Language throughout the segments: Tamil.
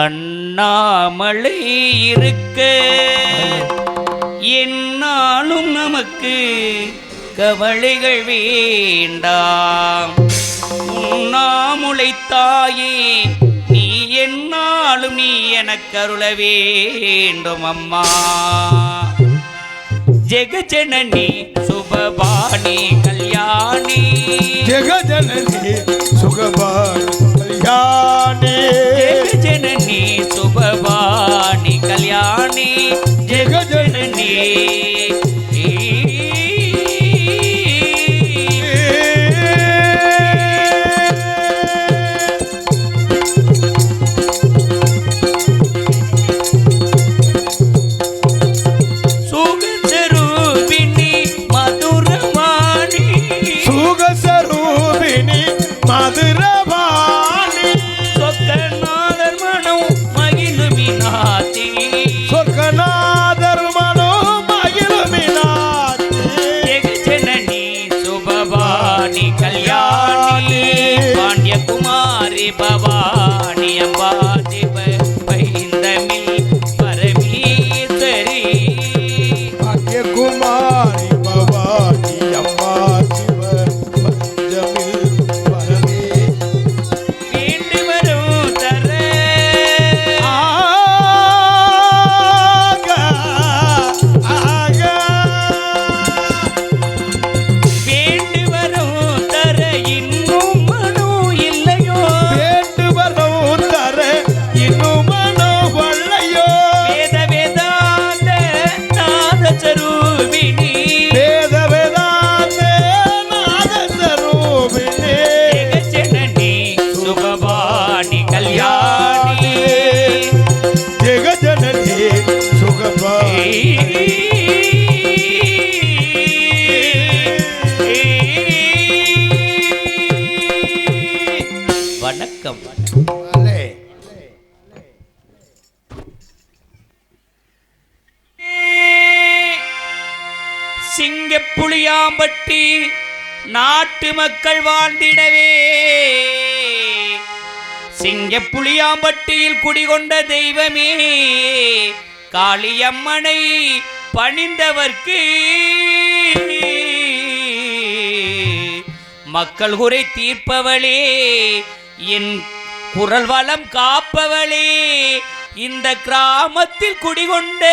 அண்ணாமலை இருக்க என்னாலும் நமக்கு கவலைகள் வேண்டாம். உண்ணாமுலை தாயே நீ என்னாலும் நீ எனக்கு அருள வேண்டும் அம்மா. ஜெகஜனனி சுபபாணி கல்யாணி ஜெகஜனனி சுகபாணி கல்யாணி ஜெகஜனனி சுபபாணி கல்யாணி ஜெகஜனனி பவானி அம்பா சிவ பைந்தமிழ் பரமேஸ்வரி பாக்யகுமாரி பவானி அம்பா சிவ பைந்தமிழ் பரமே வேண்டி வரும் தர வேண்டி வரும் தர இன்னும் மனு இல்லையோ வேத வேதாந்த நாத சரூபிணி வேத வேதாந்த நாத சரூபிணி ஜெகஜனனி சுபபாணி கல்யாணி ஜெகஜனனி சுகபாணி வணக்கம். சிங்கப்புளியாம்பட்டி நாட்டு மக்கள் வாழ்ந்திடவே சிங்கப்புளியாம்பட்டியில் குடிகொண்ட தெய்வமே காளியம்மனை பணிந்தவர்க்கு மக்கள் குறை தீர்ப்பவளே என் குரல் வளம் காப்பவளே இந்த கிராமத்தில் குடிகொண்ட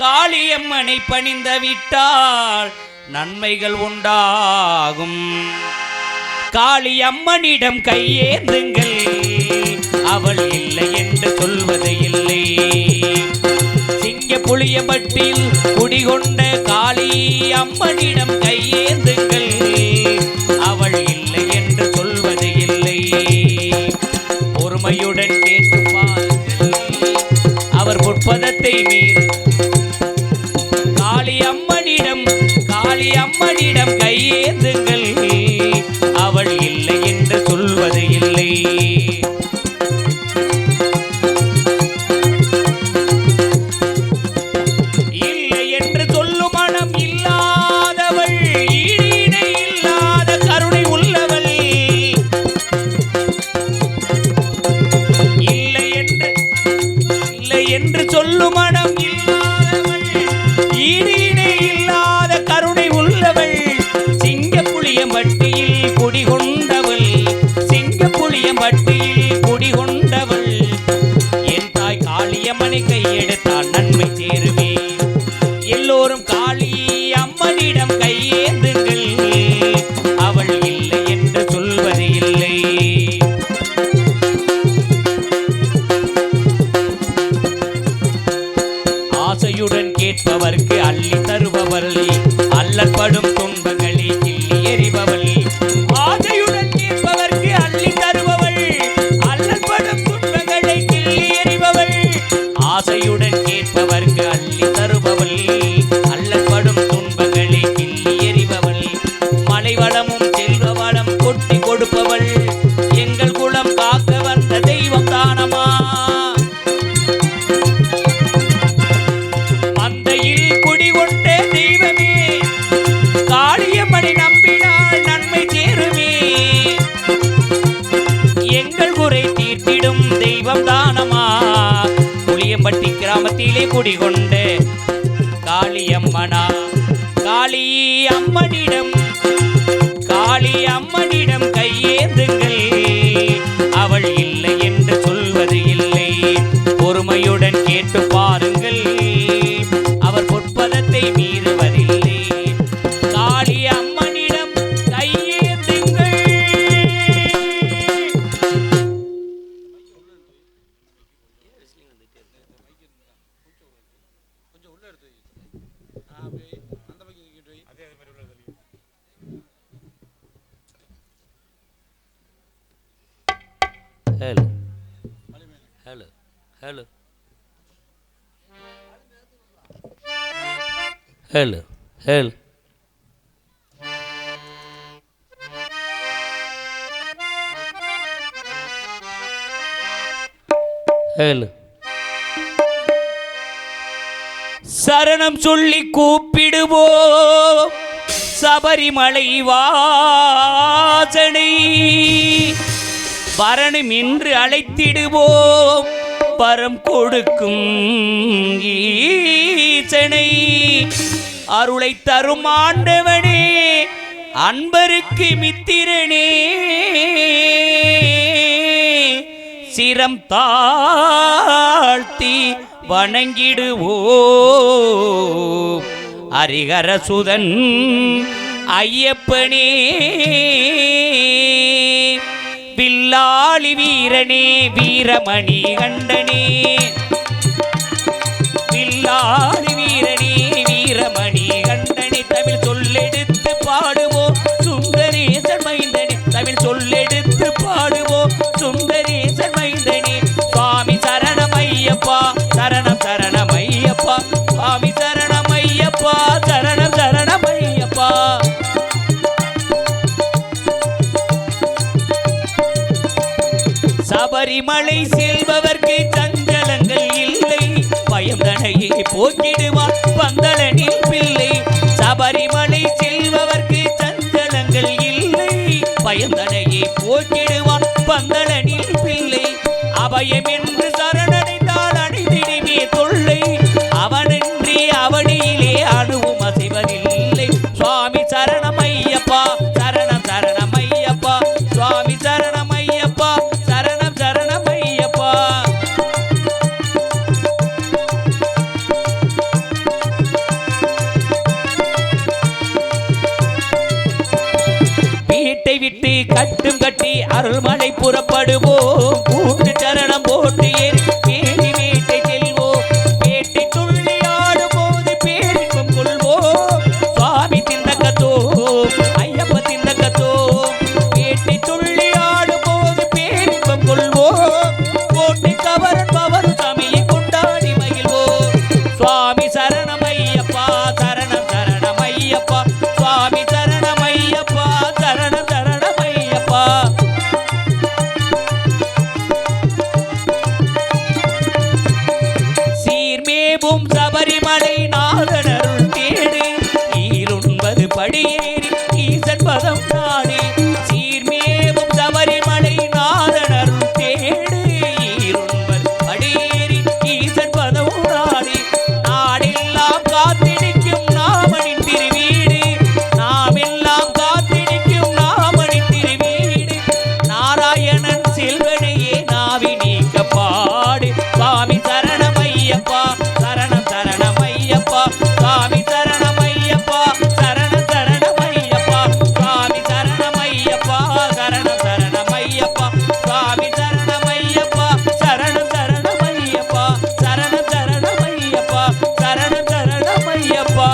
காளியம்மனை பணிந்த விட்டால் நன்மைகள் உண்டாகும். காளியம்மனிடம் கையேந்துங்கள், அவள் இல்லை என்று சொல்வது இல்லை. சிங்கப்புளியம்பட்டியில் குடிகொண்ட காளியம்மனிடம் கையேந்துங்கள், அவள் இல்லை என்று சொல்வது இல்லை. பொறுமையுடன் கேட்டு பாருங்கள், அவர் பொற்பதத்தை மீறு. காளியம்மனிடம் கையேந்துங்கள், அவள் இல்லை என்று சொல்வது இல்லை. இல்லை என்று சொல்லும் மனம் இல்லாதவள், ஈடிணை இல்லாத கருணை உள்ளவள். இல்லை என்று சொல்லும் மனம் இல்லாதவள், ஈடிணை இல்லாத கருணை உள்ளவள். சிங்கப்புளியம்பட்டியில் குடிகொண்டவள், சிங்கப்புளியம்பட்டியில் குடிகொண்டவள். என் தாய் காளியம்மனை கையெடுத்தால் நன்மை சேருவே. எல்லோரும் காளியம்மனிடம் கையேந்துங்கள், அவள் இல்லை என்று சொல்வது இல்லை. ஆசையுடன் கேட்பவர்க்கு அள்ளி தருபவள், அல்லற்படும் துன்பங்களை கிள்ளி எறிபவள். ஆசையுடன் கேட்பவர்க்கு அள்ளி தருபவள், அல்லற்படும் துன்பங்களை கிள்ளி எறிபவள். ஆசையுடன் கேட்பவர்க்கு அள்ளி தருபவள், அல்லற்படும் துன்பங்களை கிள்ளி எறிபவள். மலை வளமும் செல்வ வளம் கொட்டி கொடுப்பவள், எங்கள் குலம் காக்க வந்த தெய்வம் தானமா. மந்தையில் குடிகொண்ட தெய்வமே காளியம்மனை நம்பினால் நன்மை சேருமே. எங்கள் குறை தீர்த்திடும் தெய்வம் தானமா. கருப்பம்பட்டி கிராமத்திலே குடிகொண்ட காளியம்மனா காளி அம்மனிடம் கையேந்துங்கள், அவள் இல்லை என்று சொல்வது இல்லை, பொறுமையுடன் கேட்டு பாருங்கள், அவர் பொற்பதத்தை மீறுவதில்லை. காளி அம்மனிடம் கையேந்துங்கள். Hello. Hello. Hello. Hello. Hello. Hello. சரணம் சொல்லி கூப்பிடுவோம் சபரிமலை வாசனை, வரணும் என்று அழைத்திடுவோம் பரம் கொடுக்கும் ஈசனை. அருளை தரும் ஆண்டவனே, அன்பருக்கு மித்திரனே, சிரம் தாழ்த்தி வணங்கிடுவோம் ஹரிஹரசுதன் ஐயப்பனே. வில்லாளி வீரனே வீரமணி கண்டனே, வில்லாளி வீரனே வீரமணி கண்டனே, தமிழ் சொல்லெடுத்து பாடுவோம் சுந்தரேசன் மைந்தனே, தமிழ் சொல்லெடுத்து பாடுவோம் சுந்தரேசன் மைந்தனே. சுவாமி சரணமையப்பா சரணம் சரணமையப்பா, சுவாமி சரணமையப்பா சரணம் சரணமையப்பா. சபரிமலை செல்பவர்க்கு சஞ்சலங்கள் இல்லை, பயம் தனையே போக்கிடுவான் பந்தளனில் பிள்ளை. சபரிமலை செல்பவர்க்கு சஞ்சலங்கள் இல்லை, பயம் தனையே போக்கிடுவான் பந்தளனில் பிள்ளை. அபயம் என்று சரணடைந்தால் அடைந்திடுமே தொல்லை, அவனின்றி அவனியிலே அணுவும் அசைவதில்லை. சுவாமி சரணமையப்பா சரணம் சரணமையப்பா, சுவாமி சரணமையப்பா சரணம் சரணமையப்பா. வீட்டை விட்டு கட்டும் கட்டி அருள்மலை புறப்படுவோம், கூட்டு சரணம் போட்டு ஏறி பேரி வீட்டை செல்வோம், பேட்டை துள்ளி ஆடும் போது பேரின்பம் கொள்வோம். சுவாமி திண்டக்கத்தோ ஐயப்ப திண்டக்கத்தோ, பேட்டை துள்ளி ஆடும் போது பேரின்பம் கொள்வோம், கோட்டை கவரன் பவர் சாமியை கொண்டாடி மகிழ்வோம். சுவாமி சரணமையப்பா சரணம் சரணமையப்பா, சுவாமி சரணமையப்பா சரணம் சரணமையப்பா. சீர்மேவும் சபரிமலை நாதனருள் தேடு, ஈருண்பது படியேறி ஈசன் பதம் நாடு. சீர்மேவும் சபரிமலை நாதனருள் தேடு, ஈருண்பது படியேறி ஈசன் பதம் நாடு. நாடெல்லாம் காத்திடிக்கும் நாமனின் திருவீடு, நாமெல்லாம் காத்திடிக்கும் நாமனின் திருவீடு. நாராயணன் செல்வனையே நாவி நீக்க பாடு, சுவாமி சரணமையப்பா சரணம் சரணமையப்பா, சுவாமி சரணமையப்பா சரணம் சரணமையப்பா, சுவாமி சரணமையப்பா சரணம் சரணமையப்பா, சுவாமி சரணமையப்பா சரணம் சரணமையப்பா, சரணம் சரணமையப்பா சரணம் சரணமையப்பா.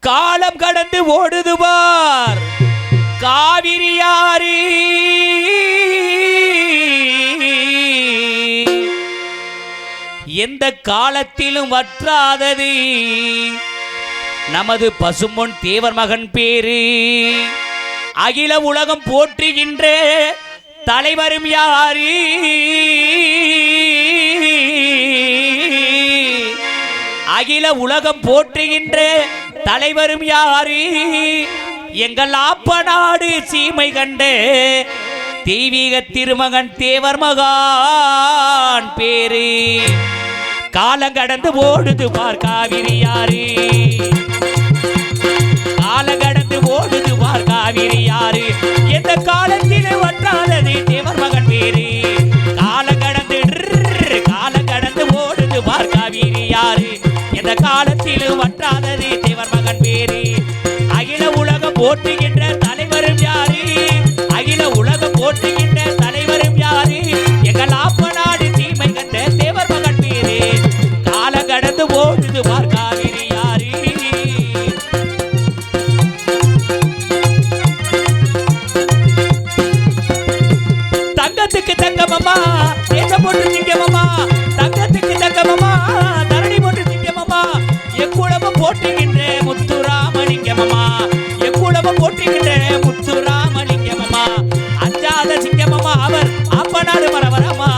காலம் கடந்து ஓடுதுவார் காவிரியாறு, எந்த காலத்திலும் வற்றாதது நமது பசும்பொன் தேவர் மகன் பேரு. அகில உலகம் போற்றுகின்ற தலைவரும் யாரு? அகில உலகம் போற்றுகின்ற தலைவரும் யாரு? எங்கள் ஆப்ப நாடு சீமை கண்ட தெய்வீக திருமகன் தேவர் மகான் பேரு. காலம் கடந்து ஓடுது பார் காவிரி யாரு? காலம் கடந்து ஓடுது பார் காவிரி யாரு? எந்த காலத்திலே வற்றாதது தேவர் மகன் பேரு. காலம் கடந்து ஓடுது பார் காவிரி யாரு? எந்த காலத்திலும் வற்றாதது தேவர் மகன் பேரு. அகில உலகம் போற்றுகின்ற தலைவரும் யாரு? அகில உலகம் போற்றுகின்ற தலைவரும் யாரு? எங்கள் ஆப்ப நாடு சீமை கண்ட தேவர் மகன் பேரு. காலம் கடந்து ஓடுது பார் காவிரி யாரு? தங்கத்துக்கு தங்கமம்மா தேசம் போட்டு திங்கமம்மா, தங்கத்துக்கு தங்கமம்மா தரணி போட்டு திங்கமம்மா, எக்குளமும் போட்டுகின்ற முத்துராமலிங்கமம்மா, எக்குளமும் போட்டுகின்ற முத்துராமலிங்கமம்மா. அஞ்சாத சிங்கமம்மா அவர் ஆப்பநாடு மரவரமா,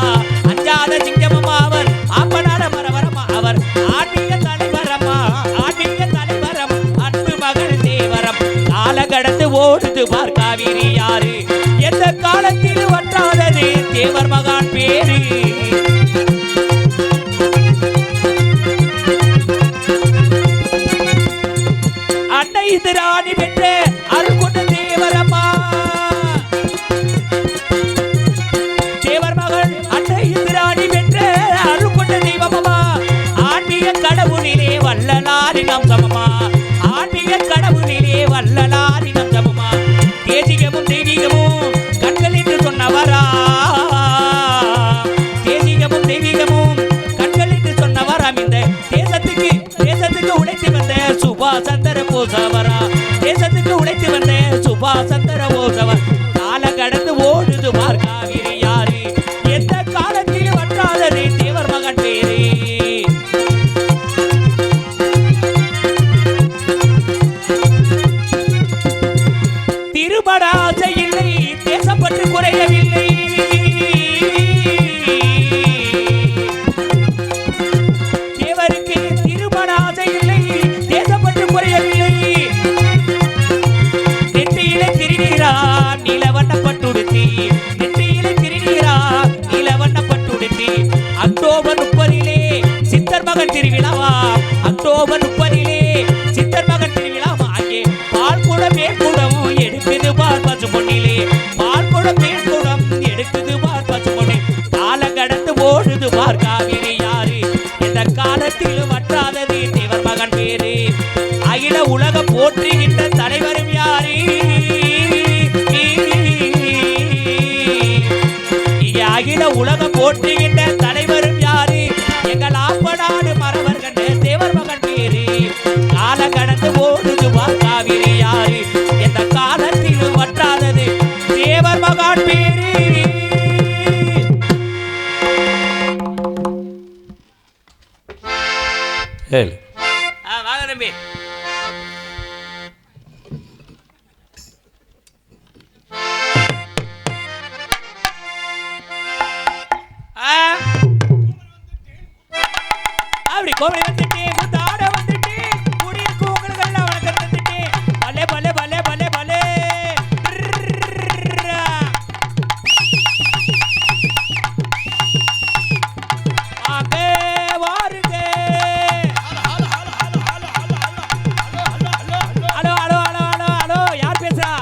அஞ்சாத சிங்கமம்மா அவர் ஆப்பநாடு மரவரமா. அவர் ஆன்மீக தலைவரமா, ஆன்மீக தலைவரம் அன்பு மகள் தேவரம். கால கடந்து ஓடுது பார் காவிரி யாரு? எந்த காலத்தில் வற்றாதது தேவர் மகான் பேரு. அன்னை இது ராணி பெற்ற அருள் கொண்ட தேவரம்மா, தேவர் மகள் அன்னை இது ராணி பெற்ற அருள் கொண்ட தெய்வமம்மா. ஆன்மீக கடவுளிலே வல்லலாரினம் சமமா, ஆன்மீக கடவுளிலே வல்லலாரினம் சமமா. தேசிகமும் தெய்வீகமும் கண்கள் என்று சொன்னவரா, தேசிகமும் தெய்வீகமும் கண்கள் என்று சொன்னவராம். இந்த தேசத்துக்கு உழைத்து வந்த சுபாஷ் சந்திர போசவரா, தேசத்துக்கு உழைத்து வந்த சுபாஷ் சந்திர போசவர். கால கடந்து ஓடுது பார் காவிரி யாரு? எந்த காலத்தில் வற்றாதது தேவர் மகன் பேரு. திருமண ஆசை இல்லை, தேசப்பட்டு குறையவில்லை. தேவருக்கு திருமண ஆசை இல்லை, தேசப்பட்டு குறையவில்லை. நெற்றியிலே திருநீரா நிலவண்ணப்பட்டுடுத்தி, நெற்றியிலே திருநீரா நிலவண்ணப்பட்டுடுத்தி. அக்டோபர் 30 சித்தர் மகன் திருவிழாவா, அக்டோபர் 30 சித்தர் மகன் திருவிழாவா. அங்கே பால் கூட மேற்கூடமும் எடுக்குது பார் பசு பொன்னிலே, பால் கூட மேற்கூடம் எடுக்குது பார் பசு பொன்னி. காலம் கடந்து ஓடுது பார் காவிரி யாரு? எந்த காலத்திலும் வற்றாதது தேவர் மகன் பேரு. அகில உலக போற்றுகின்ற தலைவரும் யாரு? இங்கே அகில உலக போற்றுகின்ற தலைவரும் யாரு? எங்கள் ஆப்பநாடு மரவர் கண்ட தேவர் மகன் பேரு. கால கடந்து ஓடுது பார் காவிரி யாரு? எந்த காலத்திலும் வற்றாதது தேவர் மகன் பேரு. வாங்க தம்பி. அப்படி கோவிலை வந்துட்டு முத்தாட வந்துட்டு குடியிருக்கும் உங்களுக்கு எல்லாம் வணக்கம் தந்துட்டு பலே பலே பலே பலே பலே. வாங்க வாருங்க. Hello hello hello hello hello, யார் பேசுறா?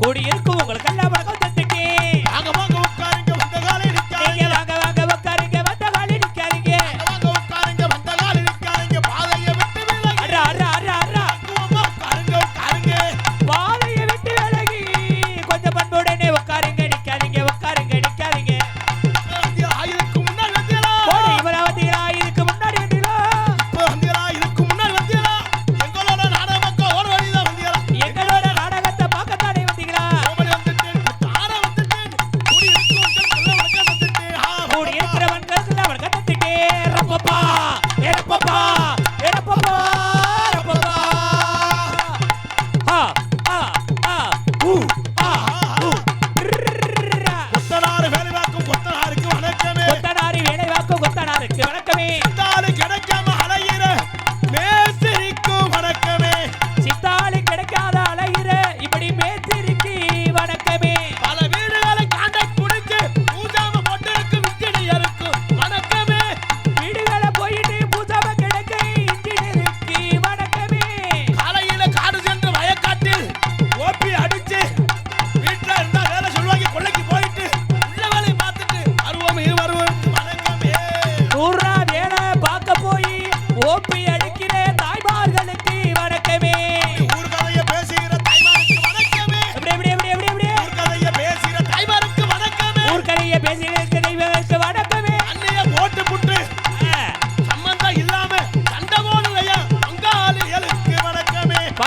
குடியிருக்கும் உங்களுக்கு எல்லாம் வணக்கம் தந்துட்டேன்.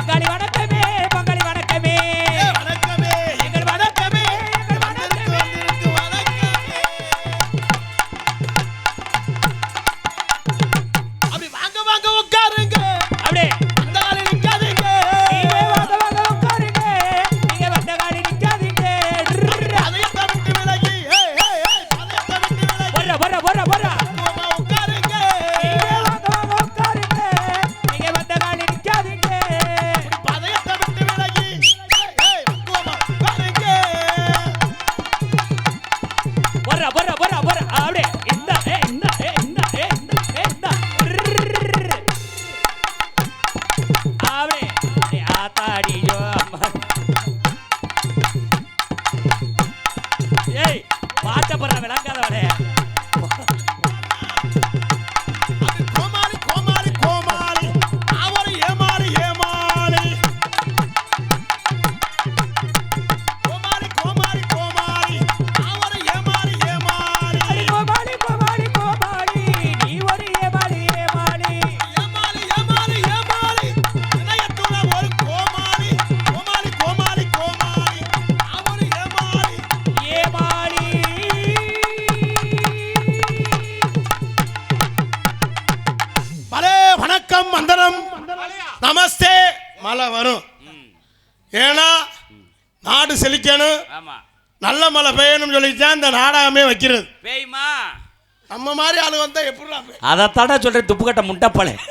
பங்காளி வணக்கமே பங்காளி வணக்கமே வணக்கமே எங்கள் வணக்கமே எங்கள் வணக்கமே வணக்கமே. அப்படி வாங்க வாங்க உட்காருங்க, அப்படியே அந்த காலையில் நிக்காதீங்க. நீங்க வாங்க வாங்க உட்காருங்க நீங்க வந்த காலி நிக்காதீங்க பதயத்தை விட்டு விலகி, பதயத்தை விட்டு விலகி, வர வர வர வர பக்குவமா உட்காருங்க. நீங்க வாங்க வாங்க உட்காருங்க நீங்க வந்த காலி நிக்காதீங்க பதயத்தை விட்டு விலகி, பக்குவமா உட்காருங்க. வர வர வர வர அப்படியே இந்த இந்த இந்த இந்த இந்த அப்படியே ஆத்தாடியோ அம்மா ஏய் பாட்டப்படுற விளங்காதவனே அது கோமாளி கோமாளி கோமாளி, அவர் ஏமாளி ஏமாளி. கோமாளி கோமாளி கோமாளி, அவர் ஏமாளி ஏமாளி. கோமாளி கோமாளி கோமாளி நீ ஒரு ஏமாளி ஏமாளி ஏமாளி ஏமாளி ஏமாளி, இணையத்துல ஒரு கோமாளி. கோமாளி கோமாளி கோமாளி, அவர் ஏமாளி. ஏமாளி பலே வணக்கம் வந்தனம் நமஸ்தே. மழை வரும், ஏன்னா நாடு செழிக்கணும், ஆமா நல்ல மழை பெய்யணும்னு சொல்லித்தான் இந்த நாடகமே வைக்கிறது. பேய்மா நம்ம மாதிரி ஆளு வந்தா எப்படிடா பெய்யும்? அதைத்தாடா சொல்றேன் துப்புக்கட்ட முட்டப்பழம்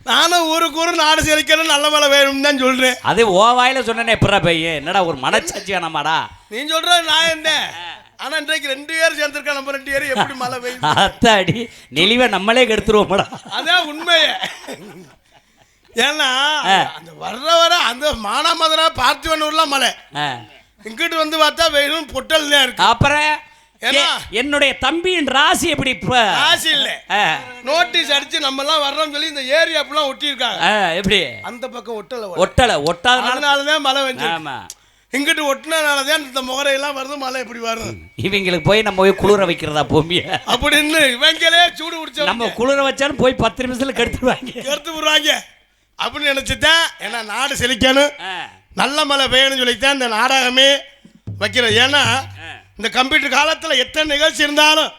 நானும் ஊருக்கு ஊரு நாடு செழிக்கணும் நல்ல மழை பெய்யணும் தான் சொல்றேன். அது ஓ வாயில சொன்னனே எப்படா பையன் என்னடா ஒரு மனச்சாட்சியா நம்மடா நீ சொல்ற நான் என்ன, ஆனா இன்றைக்கு 2 பேர் சேர்ந்திருக்கா, நம்ம 2 பேரும் எப்படி மழை பெய்யும்? அத்தாடி நெளிவை நம்மளே கெடுத்துருவோம்டா அதான் உண்மையே. ஏன்னா அந்த வர அந்த மானாமதுரா பார்த்திவனூர்லாம் மழை, இங்கிட்டு வந்து பார்த்தா வெயிலும் பொட்டல் தான் இருக்கு. அப்புறம் ஏன்னா? என்னுடைய தம்பியின் ராசி எப்படி இப்ப காசு இல்ல, நோட்டீஸ் அடிச்சு நம்ம எல்லாம் வர்றோம்னு சொல்லி இந்த ஏரியா அப்படிலாம் ஒட்டி இருக்காங்க. எப்படி அந்த பக்கம் ஒட்டல, ஒட்டல ஒட்டாதனால அதனாலதான் மழை வந்து. ஆமா இங்கிட்டு ஒட்டினாலதான் இந்த முகரையெல்லாம் வருது, மழை எப்படி வரும்? இவங்களுக்கு போய் நம்ம போய் குளிர வைக்கிறதா பூமிய அப்படின்னு இவங்களே சூடு குடிச்ச நம்ம குளிர வச்சாலும் போய் 10 நிமிஷத்துல கெடுத்துருவாங்க எடுத்து விடுறாங்க அப்படின்னு நினைச்சுதான். ஏன்னா நாடு செழிக்கணும், நல்ல மழை பெய்யணும்னு சொல்லித்தான் இந்த நாடகமே வைக்கிறது. ஏன்னா இந்த கம்ப்யூட்டர் காலத்துல எத்தனை நிகழ்ச்சி இருந்தாலும்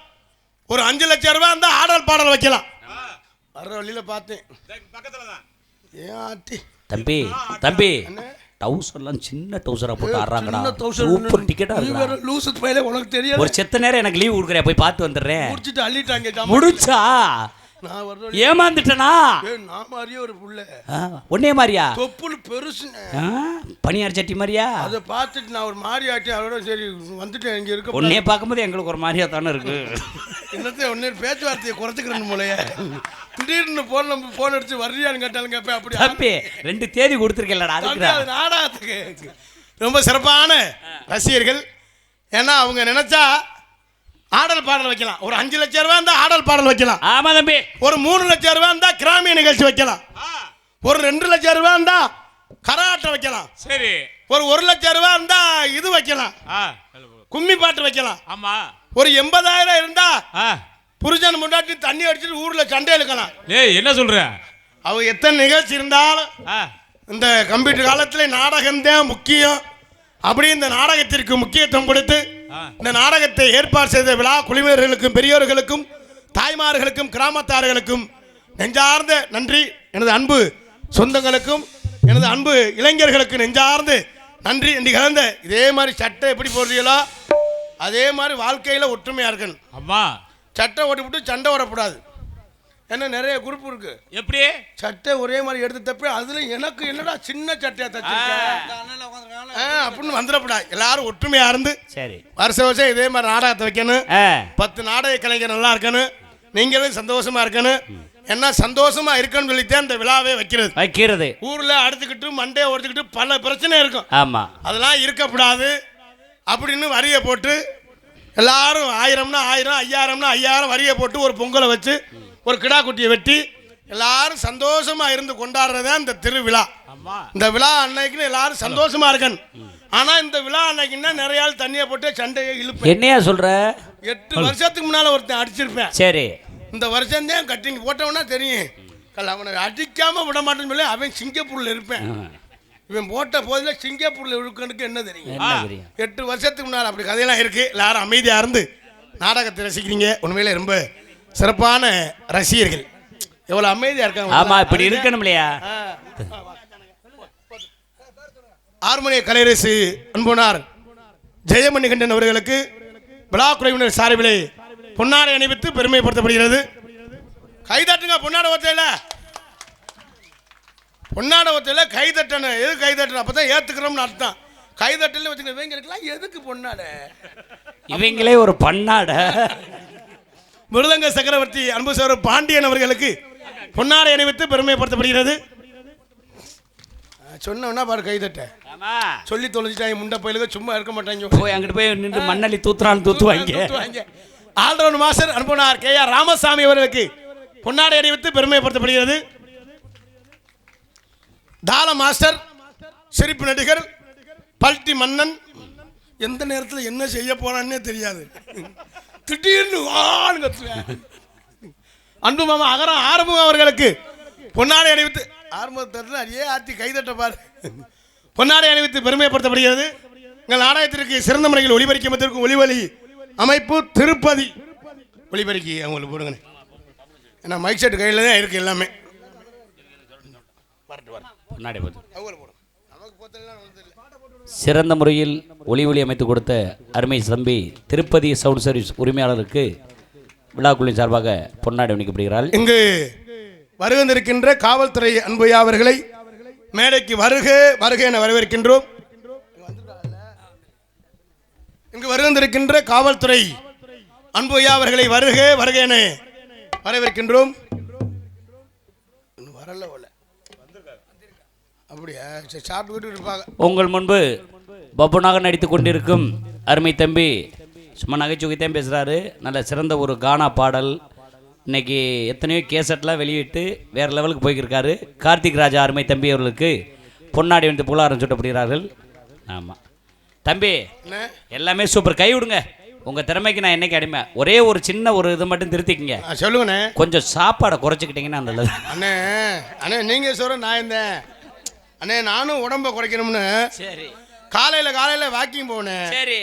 ஒரு 5 லட்சம் ரூபாய் இருந்தா ஆடல் பாடல் வைக்கலாம். வர்ற வழியில பார்த்தேன், ஏன் ஆட்டி தம்பி தம்பி டவுசர்லாம் சின்ன டவுசரா போட்டு ஆடுறாங்கடா, சூப்பர் டிக்கெட்டா இருக்கு. லூசு பையில உனக்கு தெரியாது. ஒரு செத்த நேரம் எனக்கு லீவ் கொடுக்குறேன், போய் பார்த்து வந்துடுறேன். முடிச்சிட்டு அள்ளிட்டாங்க. முடிச்சா நான் வர்ற ஏமாந்துட்டனா? நான் மாதிரியே ஒரு புள்ள, ஒன்னே மாதிரியா? தொப்புன்னு பெருசு, பனியார் சட்டி மாதிரியா? அதை பார்த்துட்டு நான் ஒரு மாதிரி ஆட்டி அவரோட சரி வந்துட்டேன். இங்க இருக்க ஒன்னே பார்க்கும்போது எங்களுக்கு ஒரு மாதிரியா தானே இருக்கு. இன்னத்தையும் ஒன்னே பேச்சுவார்த்தையை குறைச்சிக்கிறேன் போலயே. திடீர்னு போன் அடிச்சு வர்றியான்னு கேட்டாலும் அப்படி தம்பி 2 தேதி கொடுத்துருக்கேன்லடா, அதுக்கு அது நாடகத்துக்கு ரொம்ப சிறப்பான ரசிகர்கள். ஏன்னா அவங்க நினைச்சா ஆடல் பாடல் வைக்கலாம். ஒரு 5 லட்சம் ரூபாய் இருந்தா ஆடல் பாடல் வைக்கலாம். ஆமா தம்பி. ஒரு 3 லட்சம் ரூபாய் இருந்தா கிராமிய நிகழ்ச்சி வைக்கலாம். ஒரு 2 லட்சம் ரூபாய் இருந்தா கராட்டம் வைக்கலாம். சரி. ஒரு 1 லட்சம் ரூபாய் இருந்தா இது வைக்கலாம், கும்மி பாட்டு வைக்கலாம். ஆமா. ஒரு 80,000 இருந்தா புருஷன் முன்னாடி தண்ணி அடிச்சுட்டு ஊர்ல சண்டை இழுக்கலாம். ஏய் என்ன சொல்ற? அவங்க எத்தனை நிகழ்ச்சி இருந்தாலும் இந்த கம்ப்யூட்டர் காலத்துல நாடகம்தான் முக்கியம். அப்படி இந்த நாடகத்திற்கு முக்கியத்துவம் கொடுத்து இந்த நாடகத்தை ஏற்பாடு செய்த விழா குழுவினர்களுக்கும் பெரியோர்களுக்கும் தாய்மார்களுக்கும் கிராமத்தார்களுக்கும் நெஞ்சார்ந்த நன்றி. எனது அன்பு சொந்தங்களுக்கும் எனது அன்பு இளைஞர்களுக்கு நெஞ்சார்ந்து நன்றி. என்று கலந்த இதே மாதிரி சட்டை எப்படி போடுறீங்களோ அதே மாதிரி வாழ்க்கையில் ஒற்றுமையாக இருக்கணும். அம்மா சட்டை ஓட்டிவிட்டு சண்டை ஓடக்கூடாது. ஏன்னா நிறைய குரூப் இருக்கு. எப்படி சட்டை ஒரே மாதிரி எடுத்து தப்பி அதுல எனக்கு என்னடா சின்ன சட்டையா தச்சிருக்கேன் அப்படின்னு வந்துடக்கூடாது. எல்லாரும் ஒற்றுமையா இருந்து சரி வருஷம் வருஷம் இதே மாதிரி நாடகத்தை வைக்கணும். 10 நாடக கலைஞர் நல்லா இருக்கணும், நீங்களும் சந்தோஷமா இருக்கணும். என்ன சந்தோஷமா இருக்கணும்னு சொல்லித்தான் இந்த விழாவே வைக்கிறது. ஊர்ல அடுத்துக்கிட்டு மண்டையை ஒடுத்துக்கிட்டு பல பிரச்சனை இருக்கும். ஆமா, அதெல்லாம் இருக்கக்கூடாது அப்படின்னு வரியை போட்டு எல்லாரும் 1000னா 1000, 5000னா 5000 வரியை போட்டு ஒரு பொங்கலை வச்சு ஒரு கிடா குட்டியை வெட்டி எல்லாரும் சந்தோஷமா இருந்து கொண்டாடுறதா இந்த திருவிழா. இந்த விழா அன்னைக்குன்னு எல்லாரும் சந்தோஷமா இருக்கணும். ஆனா இந்த விழா அன்னைக்குன்னா நிறைய ஆள் தண்ணியை போட்டு சண்டையை இழுப்பேன். என்னையா சொல்ற? 8 வருஷத்துக்கு முன்னால ஒருத்தன் அடிச்சிருப்பேன். சரி, இந்த வருஷம் தான் கட்டிங் போட்டவனா தெரியும். அவனை அடிக்காம விட மாட்டேன்னு சொல்லி அவன் சிங்கப்பூர்ல இருப்பேன். இவன் போட்ட போதில சிங்கப்பூர்ல இருக்கனுக்கு என்ன தெரியும்? 8 வருஷத்துக்கு முன்னால் அப்படி கதையெல்லாம் இருக்கு. எல்லாரும் அமைதியா இருந்து நாடகத்தை ரசிக்கிறீங்க. உண்மையிலே ரொம்ப சிறப்பான ரசிகர்கள். எவ்வளவு அமைதியா இருக்காங்க. ஆமா, இப்படி இருக்கணும் இல்லையா? ஆர்மோனிய கலையரசு அன்பனார் ஜெயமணி கண்டன் அவர்களுக்கு விழா குழுவினர் சார்பிலே பொன்னாடை அணிவித்து பெருமைப்படுத்தப்படுகிறது. கைதட்டுங்க. பொன்னாடை ஒத்தையில பொன்னாடை ஒத்தையில கைதட்டணும். எது கைதட்டணும்? அப்பதான் ஏத்துக்கிறோம்னு அர்த்தம். கைதட்டல வச்சுக்க இவங்க இருக்கலாம். எதுக்கு பொன்னாடை? இவங்களே ஒரு பன்னாடை. மிருதங்க சக்கரவர்த்தி அன்பு சார் பாண்டியன் அவர்களுக்கு பொன்னாடை அணிவித்து பெருமைப்படுத்தப்படுகிறது. சொன்னா பாரு கைதட்ட சொல்லி தொலைச்சிட்டாங்க. முண்டை பயிலுக்கு சும்மா இருக்க மாட்டாங்க. போய் அங்கிட்டு போய் நின்று மண்ணலி தூத்துறான்னு தூத்துவாங்க. ஆல்ரவுண்ட் மாஸ்டர் அனுப்புனார் KR ராமசாமி அவர்களுக்கு பொன்னாடை அணிவித்து பெருமைப்படுத்தப்படுகிறது. தாள மாஸ்டர் சிரிப்பு நடிகர் பல்டி மன்னன் எந்த நேரத்தில் என்ன செய்ய போறான்னே தெரியாது. திடீர்னு வான்னு கத்துவேன். அன்பு மாமா அகரம் ஆறுமுகம் அவர்களுக்கு பொன்னாடை அணிவித்து ஆறுமுகத்தை அடியே ஆத்தி கைதட்ட பாரு. பொன்னாடை அணிவித்து பெருமைப்படுத்தப்படுகிறது. எங்கள் நாடகத்திற்கு சிறந்த முறையில் ஒளிபரிக்கும் ஒளிவலி அமைப்பு திருப்பதி ஒளிபரிக்கு அவங்களுக்கு போடுங்க. ஏன்னா மைக் செட் கையில் தான் இருக்கு எல்லாமே. சிறந்த முறையில் ஒளி அமைத்து கொடுத்த அருமை தம்பி திருப்பதி சவுண்ட் சர்வீஸ் உரிமையாளருக்கு விழாக்குழுவின் சார்பாக பொன்னாடை அணிக்கப்படுகிறார். இங்கு வருகின்றிருக்கின்ற காவல்துறை அன்பையா அவர்களை மேடைக்கு வருக வருக என வரவேற்கின்றோம். இங்கு வருகின்றிருக்கின்ற காவல்துறை அன்பையா அவர்களை வருக வருக என வரவேற்கின்றோம். அப்படியா? சாப்பிட்டு இருப்பாங்க. உங்கள் முன்பு பப்புனாக நடித்து கொண்டிருக்கும் அருமை தம்பி சும்மா நகைச்சுவைத்தான் பேசுகிறாரு. நல்ல சிறந்த ஒரு கானா பாடல். இன்னைக்கு எத்தனையோ கேசட்லாம் வெளியிட்டு வேறு லெவலுக்கு போய்க்கிருக்காரு. கார்த்திக் ராஜா அருமை தம்பி அவர்களுக்கு பொன்னாடி வந்து புகழாரம் சூட்டப்படுகிறார்கள். ஆமாம் தம்பி, எல்லாமே சூப்பர். கை விடுங்க. உங்கள் திறமைக்கு நான் என்னைக்கு அடிமை. ஒரே ஒரு சின்ன ஒரு இது மட்டும் திருத்திக்கிங்க. சொல்லுங்கண்ணே. கொஞ்சம் சாப்பாடை குறைச்சிக்கிட்டீங்கன்னா நல்லது. அண்ணே அண்ணே நீங்கள் சொல்கிற நான் இருந்தேன். அண்ணே நானும் உடம்பை குறைக்கணும்னு சரி காலையில் வாக்கிங் போனேன். சரி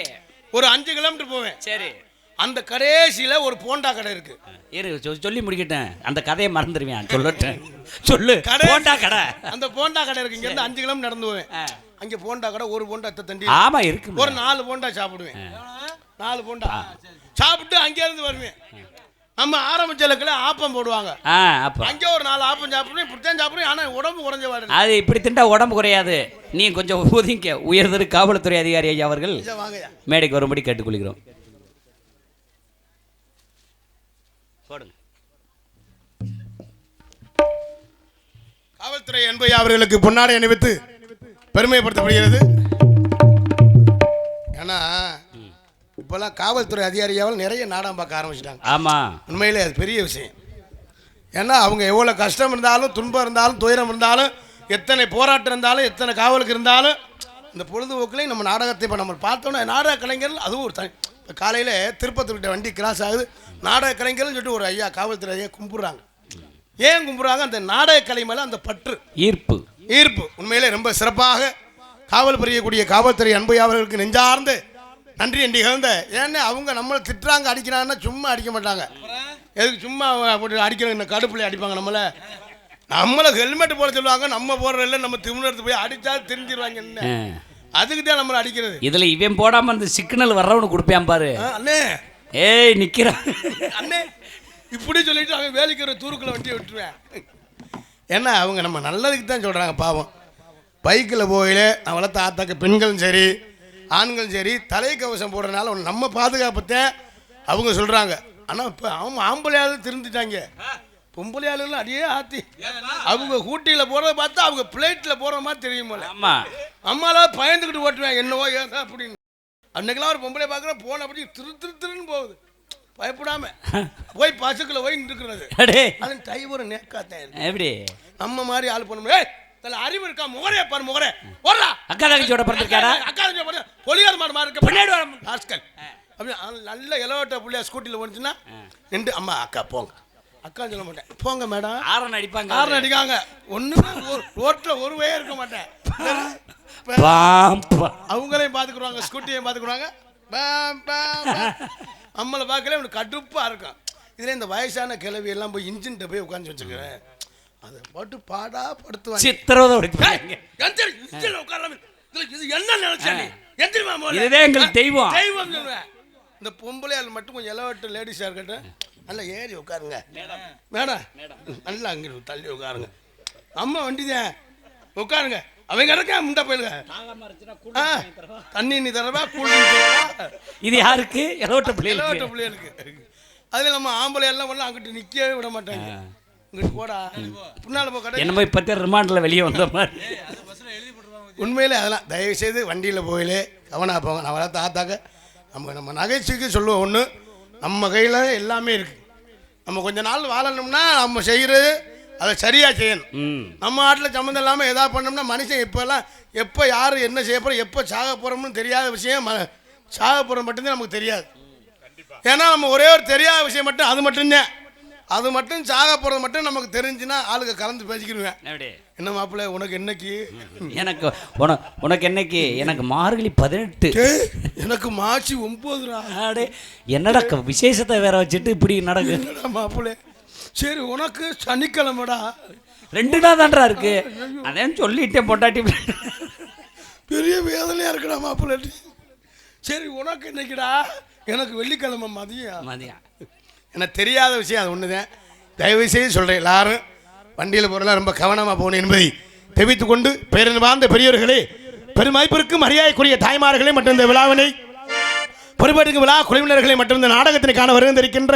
ஒரு 5 கிலோமீட்டர் போவேன். சரி அந்த கடைசியில் ஒரு போண்டா கடை இருக்கு. சொல்லி முடிக்கிட்டேன். அந்த கதையை மறந்துடுவேன். சொல்லட்டேன் சொல்லு. போண்டா கடை. அந்த போண்டா கடை இருக்கு. இங்கேருந்து 5 கிலோமீட்டர் நடந்து போவேன். அங்கே போண்டா கடை. ஒரு போண்டா தண்டி. ஆமா இருக்கு. ஒரு 4 போண்டா சாப்பிடுவேன். 4 போண்டா சாப்பிட்டு அங்கேருந்து வருவேன். நம்ம ஆரம்பிச்சலுக்குள்ள ஆப்பம் போடுவாங்க. அங்கே ஒரு 4 ஆப்பம் சாப்பிடுவேன். இப்படித்தான் சாப்பிடுவேன். ஆனால் உடம்பு குறைஞ்ச வாடு. அது இப்படி திண்டா உடம்பு குறையாது. நீ கொஞ்சம் ஊதிங்க. உயர்தரு காவல்துறை அதிகாரி ஐயா அவர்கள் மேடைக்கு வரும்படி கேட்டுக்கொள்கிறோம். காவல்துறை அன்பையா அவர்களுக்கு பொன்னாடை அணிவித்து பெருமைப்படுத்தப்படுகிறது. ஏன்னா இப்போல்லாம் காவல்துறை அதிகாரியாவில் நிறைய நாடகம் பார்க்க ஆரம்பிச்சிட்டாங்க. ஆமாம், உண்மையிலே அது பெரிய விஷயம். ஏன்னா அவங்க எவ்வளோ கஷ்டம் இருந்தாலும் துன்பம் இருந்தாலும் துயரம் இருந்தாலும் எத்தனை போராட்டம் இருந்தாலும் எத்தனை காவலுக்கு இருந்தாலும் இந்த பொழுதுபோக்கிலையும் நம்ம நாடகத்தை இப்போ நம்ம பார்த்தோன்னா நாடக கலைஞர்கள் அதுவும் ஒரு இப்போ காலையில் திருப்பத்தூர்கிட்ட வண்டி கிராஸ் ஆகுது. நாடக கலைஞர்கள்னு சொல்லிட்டு ஒரு ஐயா காவல்துறை ஐயா கும்பிட்றாங்க. ஏன் கும்பிட்றாங்க? அந்த நாடக கலை மேலே அந்த பற்று ஈர்ப்பு உண்மையிலே ரொம்ப சிறப்பாக காவல் புரியக்கூடிய காவல்துறை அன்பையா அவர்களுக்கு நெஞ்சார்ந்து நன்றி நன்றி கலந்த. ஏன்னா அவங்க நம்மளை திட்டுறாங்க அடிக்கிறாங்கன்னா சும்மா அடிக்க மாட்டாங்க. எதுக்கு சும்மா அடிக்கிற இந்த கடுப்புல அடிப்பாங்க. நம்மளை ஹெல்மெட் போட சொல்லுவாங்க. நம்ம போடுறதில்ல. நம்ம திருமணத்து போய் அடித்தா தெரிஞ்சிருவாங்க. என்ன அதுக்கு தான் நம்மளை அடிக்கிறது. இதில் இவன் போடாமல் அந்த சிக்னல் வர்றவனு கொடுப்பேன் பாரு. அண்ணே ஏய் நிற்கிறான் அண்ணே இப்படி சொல்லிட்டு அவங்க வேலைக்கு ஒரு தூருக்குள்ள வண்டியை விட்டுருவேன். ஏன்னா அவங்க நம்ம நல்லதுக்கு தான் சொல்கிறாங்க. பாவம் பைக்கில் போயில நான் வளர்த்த ஆத்தாக்க பெண்களும் சரி ஆண்களும் சரி தலைக்கவசம் போடுறதுனால நம்ம பாதுகாப்பத்தை அவங்க சொல்கிறாங்க. ஆனால் இப்போ அவங்க ஆம்பளையாளர் திருந்துட்டாங்க. பொம்பளையாளர்கள் அடியே ஆத்தி அவங்க ஊட்டியில் போகிறத பார்த்தா அவங்க பிளேட்டில் போகிற மாதிரி தெரியுமில்ல. அம்மாலாம் பயந்துக்கிட்டு ஓட்டுவேன். என்னவோ ஏதோ அப்படின்னு. அன்னைக்கெல்லாம் ஒரு பொம்பளை பார்க்குறேன் போன அப்படி திருன்னு போகுது. பயப்படாம போய் பசுக்களை போய் நிற்கிறது. அது டைவரை நேக்காத்தேன். எப்படி நம்ம மாதிரி ஆள் பண்ணுமே அறிவு இருக்கா? முகரே பாரு முகரே ஓடுறா. அக்கா தங்கச்சியோட பிறந்திருக்காரா? அக்கா தங்கச்சியோட பிறந்த பொலியார் மாடு மாதிரி இருக்க பின்னாடி ஆஸ்கல் அப்படி நல்ல இலவட்ட புள்ளியா ஸ்கூட்டியில் போனுச்சுன்னா நின்று அம்மா அக்கா போங்க அக்கா சொல்ல மாட்டேன். போங்க மேடம். ஆரன் அடிப்பாங்க. ஆரன் அடிக்காங்க. ஒண்ணுமே ரோட்ல ஒரு வே இருக்க மாட்டேன். அவங்களையும் பாத்துக்குறாங்க, ஸ்கூட்டியையும் பாத்துக்குறாங்க. நம்மளை பார்க்கல உனக்கு கடுப்பா இருக்கும். இதுல இந்த வயசான கிழவி எல்லாம் போய் இன்ஜின்ட்ட போய் உட்காந்து வச்சுக்கிறேன். அதை போட்டு பாடா படுத்துவாங்க. சித்திரவதை என்ன நினைச்சேன்? இதுதான் எங்களுக்கு தெய்வம். தெய்வம் சொல்லுவேன். இந்த பொம்பளையால் மட்டும் கொஞ்சம் எலவட்டு லேடிஸா இருக்கட்டும், நல்லா ஏறி உட்காருங்க மேடம். நல்லா அங்கிட்டு தள்ளி உட்காருங்க. அம்மா வண்டிதான் உட்காருங்க. அவங்க கிடக்க முண்டை போயிடுங்க. தண்ணி நீ தரவா, கூழ் தரவா. இது யாருக்கு? எலவட்ட பிள்ளைகளுக்கு. அதுல நம்ம ஆம்பளை எல்லாம் ஒண்ணு அங்கிட்டு நிக்கவே விட மாட்டாங்க. இங்கிட்டு போடா, பின்னால போ. கடை என்ன இப்ப ரிமாண்ட்ல வெளியே வந்த மாதிரி. உண்மையிலே அதெல்லாம் தயவு செய்து வண்டியில் போயிலே கவனா போங்க. நான் வளர்த்த ஆத்தாக்க நம்ம நகைச்சுவைக்கு சொல்லுவோம். ஒன்று, நம்ம கையில் எல்லாமே இருக்குது. நம்ம கொஞ்ச நாள் வாழணும்னா நம்ம செய்கிறது அதை சரியாக செய்யணும். நம்ம நாட்டில் சம்மந்தம் இல்லாமல் எதாவது பண்ணோம்னா மனுஷன் இப்போல்லாம் எப்போ யார் என்ன செய்ய போகிறோம், எப்போ சாக போகிறோம்னு தெரியாத விஷயம். சாக போகிறது மட்டும்தான் நமக்கு தெரியாது. ஏன்னா நம்ம ஒரே ஒரு தெரியாத விஷயம் மட்டும், அது மட்டும்தான். அது மட்டும் சாக போகிறது மட்டும் நமக்கு தெரிஞ்சுன்னா ஆளுங்க கலந்து பேசிக்கிடுவேன். என்ன மாப்பிள்ள உனக்கு என்னைக்கு? உனக்கு என்னைக்கு? எனக்கு மார்கழி 18. எனக்கு மார்ச் 9. என்னடா விசேஷத்தை வேற வச்சுட்டு இப்படி நடக்கு மாப்பிள்ள? சரி, உனக்கு சனிக்கிழமைடா. 2 நாள் தான்டா இருக்கு. அதேன்னு சொல்லிட்டேன் பொண்டாட்டி. பெரிய வேதனையா இருக்குடா மாப்பிள்ள. சரி, உனக்கு என்னைக்குடா? எனக்கு வெள்ளிக்கிழமை மதியம். எனக்கு தெரியாத விஷயம் அது ஒன்று தான். தயவு செய்து சொல்கிறேன், எல்லாரும் வண்டியில் போகிறலாம் ரொம்ப கவனமாக போகணும் என்பதை தெரிவித்துக் கொண்டு, பேரன்பார்ந்த பெரியவர்களே, பெருமதிப்பிற்கும் மரியாதைக்குரிய தாய்மார்களே மற்றும் இந்த விழாவினை பொறுப்பேற்கும் விழா குழுவினர்களே மற்றும் இந்த நாடகத்தினை காண வருகின்ற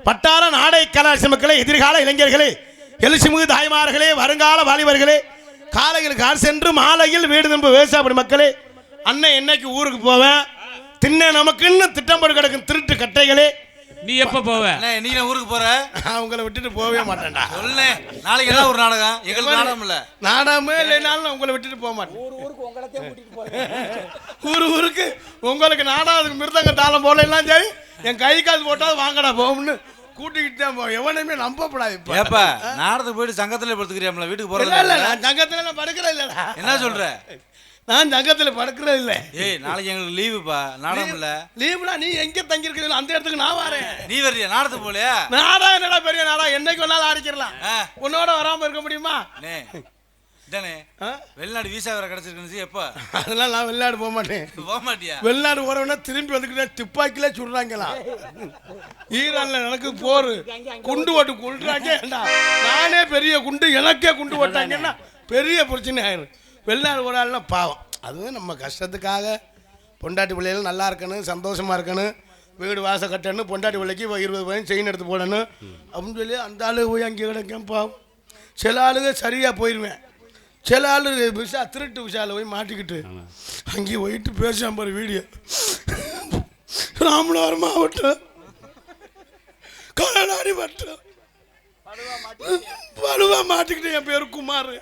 பட்டார நாடக கலாச்சார மக்களை, எதிர்கால இளைஞர்களே, எழுச்சிமிகு தாய்மார்களே, வருங்கால வாலிபர்களே, காலையில் கார் சென்று மாலையில் வீடு திரும்ப விவசாய மக்களே, அண்ணன் என்னைக்கு ஊருக்கு போவேன், தின்ன நமக்குன்னு திட்டம் போட்டு கிடக்கும் திருட்டு கட்டைகளே, நீ எப்ப போவ? நீ ஊருக்கு போற? அவங்கள விட்டுட்டு போகவே மாட்டேன்டா. சொல்லு, நாளைக்கு என்ன ஒரு நாடகம்? எங்களுக்கு நாடகம் இல்ல. நாடகமே இல்லைனாலும் உங்களை விட்டுட்டு போக மாட்டேன். ஊருக்கு உங்களுக்கு நாடகம் மிருதங்க தாளம் போடலாம் சரி, என் கை காசு போட்டாலும் வாங்கடா போகும்னு கூட்டிக்கிட்டு தான் போவோம். எவனையுமே நம்பப்படாது. இப்ப நாடகத்துக்கு போயிட்டு சங்கத்துல படுத்துக்கிறியாம்ல, வீட்டுக்கு போறது இல்ல. நான் சங்கத்துல நான் படுக்கிறேன். இல்லடா, என்ன சொல்ற? நான் சங்கத்துல படுக்கிறது இல்ல. ஏய், நாளைக்கு எங்களுக்கு லீவுப்பா, நாடகம் இல்ல. லீவுனா நீ எங்க தங்கி இருக்கிறீங்க அந்த இடத்துக்கு நான் வரேன். நீ வர்றியா நாடகத்துக்கு? போலையா? நாடகம் என்னடா பெரிய நாடகம், என்னைக்கு வேணாலும் ஆடிக்கலாம். உன்னோட வராம இருக்க முடியுமா? வெளிநாடு வீசா வேற கிடைச்சிருக்கு. எப்ப? அதெல்லாம் நான் வெளிநாடு போக மாட்டேன். போக மாட்டியா? வெளிநாடு போறவனா திரும்பி வந்துக்கிட்டே துப்பாக்கிலே சுடுறாங்களா? ஈரான்ல எனக்கு போரு, குண்டு ஓட்டு கொள்றாங்க. நானே பெரிய குண்டு, எனக்கே குண்டு ஓட்டாங்கன்னா பெரிய பிரச்சனை ஆயிரும். வெளிநாடு போறாள்னா பாவம். அதுவும் நம்ம கஷ்டத்துக்காக பொண்டாட்டி பிள்ளைகள் நல்லா இருக்கணும், சந்தோஷமா இருக்கணும், வீடு வாசல் கட்டணும், பொண்டாட்டி பிள்ளைக்கு 20 பையன் செயின் எடுத்து போடணும் அப்படின்னு சொல்லி அந்த ஆளு போய் அங்கே கிடக்கேன் பாவம். சில ஆளுங்க சரியாக போயிடுவேன், சில ஆளு திருட்டு விஷால போய் மாட்டிக்கிட்டு அங்கேயே போயிட்டு பேசாம போகிற வீடியோ. ராமநாதபுரம் மாவட்டம் கலநாடி வட்டம் வலுவா மாட்டிக்கிட்டு, என் பேரு குமார்.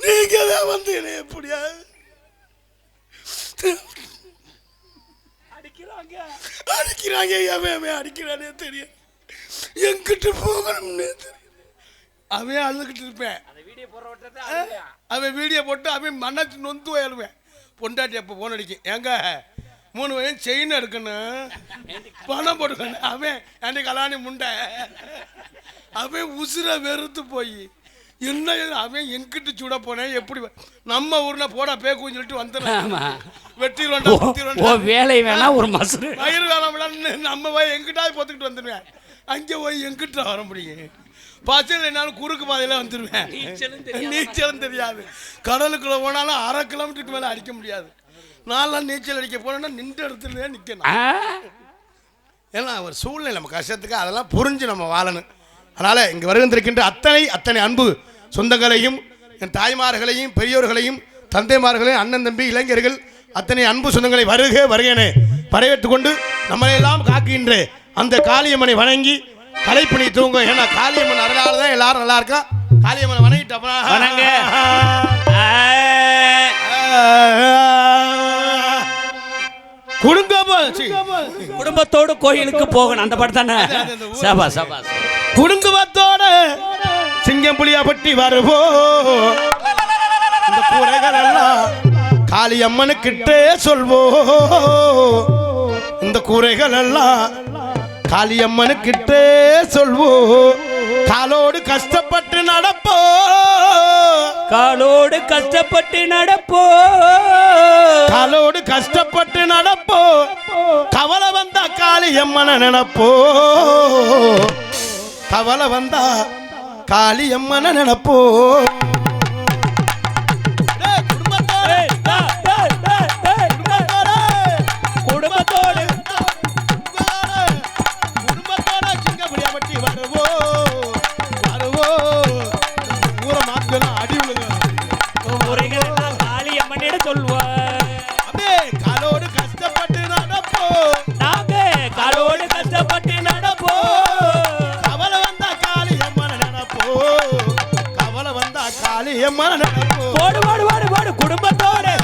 நீங்க தான் வந்து என்ன எப்படியா அடிக்கிறாங்க? எவன் அடிக்கிறானே தெரியும், எங்கிட்ட போகணும்னே தெரியும். அவன் அழுதுகிட்டு இருப்பேன். அவன் வீடியோ போட்டு அவன் மனசு நொந்து போயிடுவேன். பொண்டாட்டி அப்போ போன் அடிக்கும், ஏங்க 3 வயசு செயின் எடுக்கணும், பணம் போட்டுக்கணும். அவன் அன்னைக்கு கலாணி முண்டை, அவன் உசுரை வெறுத்து போய் என்ன அவன் எங்கிட்ட சுட போனேன். எப்படி நம்ம ஊர்ல போடா பேக்குன்னு சொல்லிட்டு வந்துடுறான். வெட்டிடுவான் வேலை வேணா ஒரு மசரு வயிறு வேணாம்னு நம்ம போய் எங்கிட்டாவது பொத்துக்கிட்டு வந்துடுவேன். அங்கே போய் எங்கிட்ட வர முடியும்? பச்சை என்னாலும் குறுக்கு பாதையில வந்துடுவேன். நீச்சலும் தெரியாது. கடலுக்குள்ள போனாலும் 1/2 கிலோமீட்டருக்கு மேலே அடிக்க முடியாது. நான்லாம் நீச்சல் அடிக்க போனேன்னா நின்ற இடத்துல நிற்கணும். ஏன்னா ஒரு சூழ்நிலை நம்ம கஷ்டத்துக்கு அதெல்லாம் புரிஞ்சு நம்ம வாழணும். அதனால் இங்கே வருகின்றிருக்கின்ற அத்தனை அன்பு சொந்தங்களையும், என் தாய்மார்களையும், பெரியோர்களையும், தந்தைமார்களையும், அண்ணன் தம்பி இளைஞர்கள் அத்தனை அன்பு சொந்தங்களை வருகேனே வரவேற்றுக் கொண்டு நம்மளையெல்லாம் காக்கின்ற அந்த காளியம்மனை வணங்கி கலைப்பணி தூங்க. ஏன்னா காளியம்மன் அருளால தான் எல்லாரும் நல்லா இருக்கா. காளியம்மனை வணங்கிட்டு வணங்க. கொடுங்க குடும்பத்தோடு கோயிலுக்கு போகணும் அந்த படம் தானே சபா சபா குடும்பத்தோட சிங்கம் புலியாபட்டி வருவோம் இந்த குறைகள் எல்லாம் காளியம்மனுக்கிட்டே சொல்வோம் இந்த குறைகள் எல்லாம் காளியம்மனுக்கிட்டே சொல்வோம் காலோடு கஷ்டப்பட்டு நடப்போ காலோடு கஷ்டப்பட்டு நடப்போ காலோடு கஷ்டப்பட்டு நடப்போ கவலை வந்தா காளியம்மனை நினைப்போ கவலை வந்தா காளியம்மனை நினைப்போ குடும்பத்தோடு குடும்பத்தோட சிங்கப்படியாபட்டி வருவோ வருவோ ஊர மாத்தலாம் அடி விழுங்க முறைகள் எல்லாம் காளியம்மனிட சொல்வோம் அப்படியே காலோடு கஷ்டப்பட்டு நடப்போ நாங்க காலோடு கஷ்டப்பட்டு நடப்போ கவலை வந்தா காளியம்மனை நினைப்போ கவலை வந்தா காளியம்மனை நினைப்போ ஓடு ஓடு ஓடு ஓடு குடும்பத்தோடு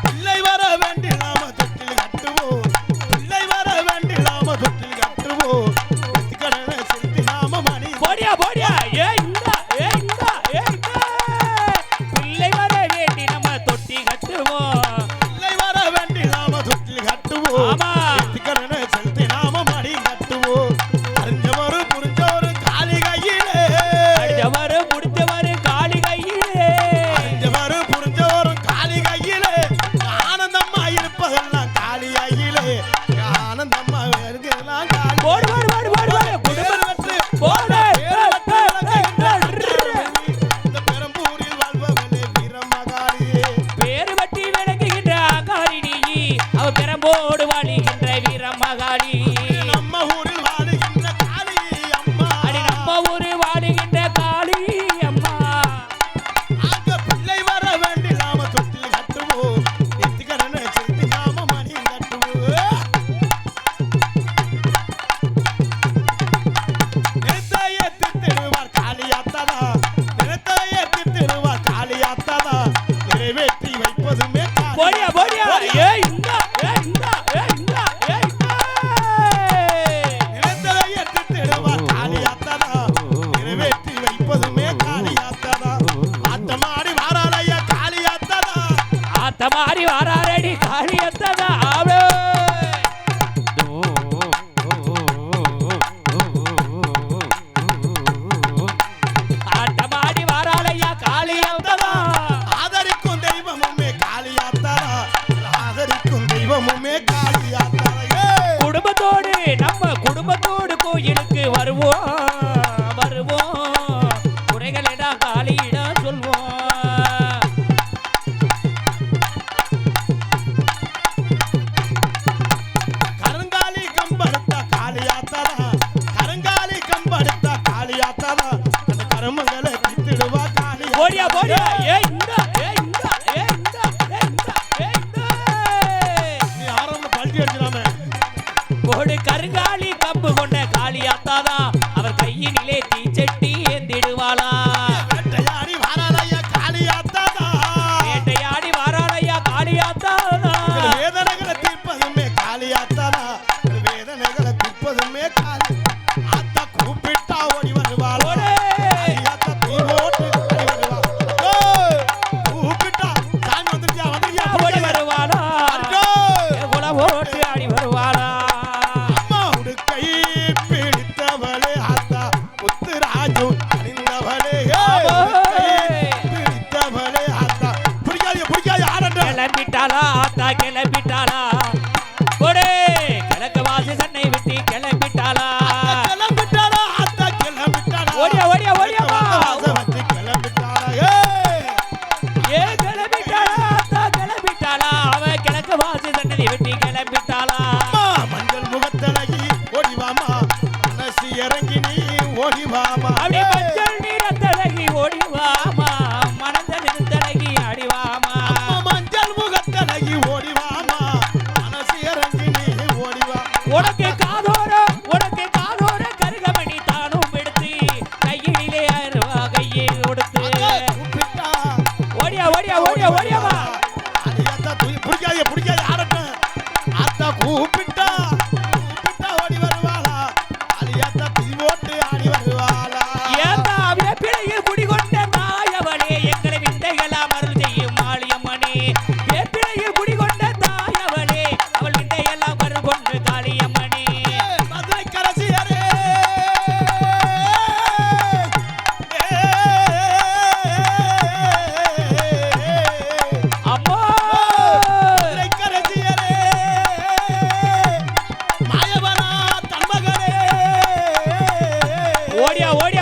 பிள்ளை வர வேண்டிடாம தொட்டில் கட்டுவோம் பிள்ளை வர வேண்டிடாம தொட்டில் கட்டுவோம் கடனை செலுத்தி நாம மணி போடியா போடியா ஏ இந்தா ஏ இந்தா ஏ இந்தா பிள்ளை வர வேண்டி நம்ம தொட்டி கட்டுவோம் பிள்ளை வர வேண்டிடாம தொட்டில் கட்டுவோம் ஆமா கடனை செலுத்தி நாம மணி கட்டுவோம் அறிஞ்சவரு புரிஞ்சவரு காலி கையிலே அடிச்சவரு முடிச்சவரு காளி கையிலே அறிஞ்சவரு புரிஞ்சவரு காலி கையிலே ஆனந்தம்மா இருப்பதெல்லாம் காலி கையிலே ஆனந்தம்மா வேறுதெல்லாம் காலி ஓடு ஓடு ஓடு ஓடு ஓடு குடும்பத்து போடு இந்த பெரம்பூரில் வாழ்பவளே வீரமகாளியே பேரு வட்டி விளங்குகின்ற அகாரிணி அவ பெரம்போடு வாழுகின்ற வீரமகாளி நம்ம ஊரில் வாழுகின்ற காளி அம்மா அடி நம்ம ஊரு வாழுகின்ற காளி அம்மா அங்க பிள்ளை வர வேண்டிடாம தொட்டில் கட்டுவோம் எத்திக்கடனை செலுத்தி நாம மணி கட்டுவோம் நிறத்தையே தித்திடுவார் காளியாத்ததா நிறத்தையே தித்திடுவார் காளியாத்ததா நிறைவேற்றி வைப்பதுமே காளி. போடியா போடியா ஏ இந்தா ஏ இந்தா ஏ இந்தா ஏ இந்தா நிறத்தையே தித்திடுவார் காளியாத்ததா நிறைவேற்றி வைப்பதுமே காளியாத்ததா ஆட்டமாடி வாராளையா காளியாத்ததா ஆத்த மாறி வாராரடி காளி அத்ததா ஆவே ஆட்டமாடி வாராளையா காளி அத்ததா ஆதரிக்கும் தெய்வமுமே காளியாத்ததா ஆதரிக்கும் தெய்வமுமே காளியாத்ததா குடும்பத்தோடு நம்ம குடும்பத்தோடு கோயிலுக்கு வருவோம் வருவோம் குறைகளிடா காளியிடா சொல்வோம் கருங்காலி கம்படுத்த காளியாத்ததா கருங்காலி கம்படுத்த காளியாத்ததா அந்த கருமங்களை தித்திடுவா காளியா போடியா போடியா ஏ இந்தா ஏ இந்தா ஏ இந்தா ஏ இந்தா ஏ இந்தா நீ ஆரம்ப பல்டி அடிச்சிடாம போடு கருங்காலி கம்பு கொண்ட காளி அத்தாதான் அவர் கை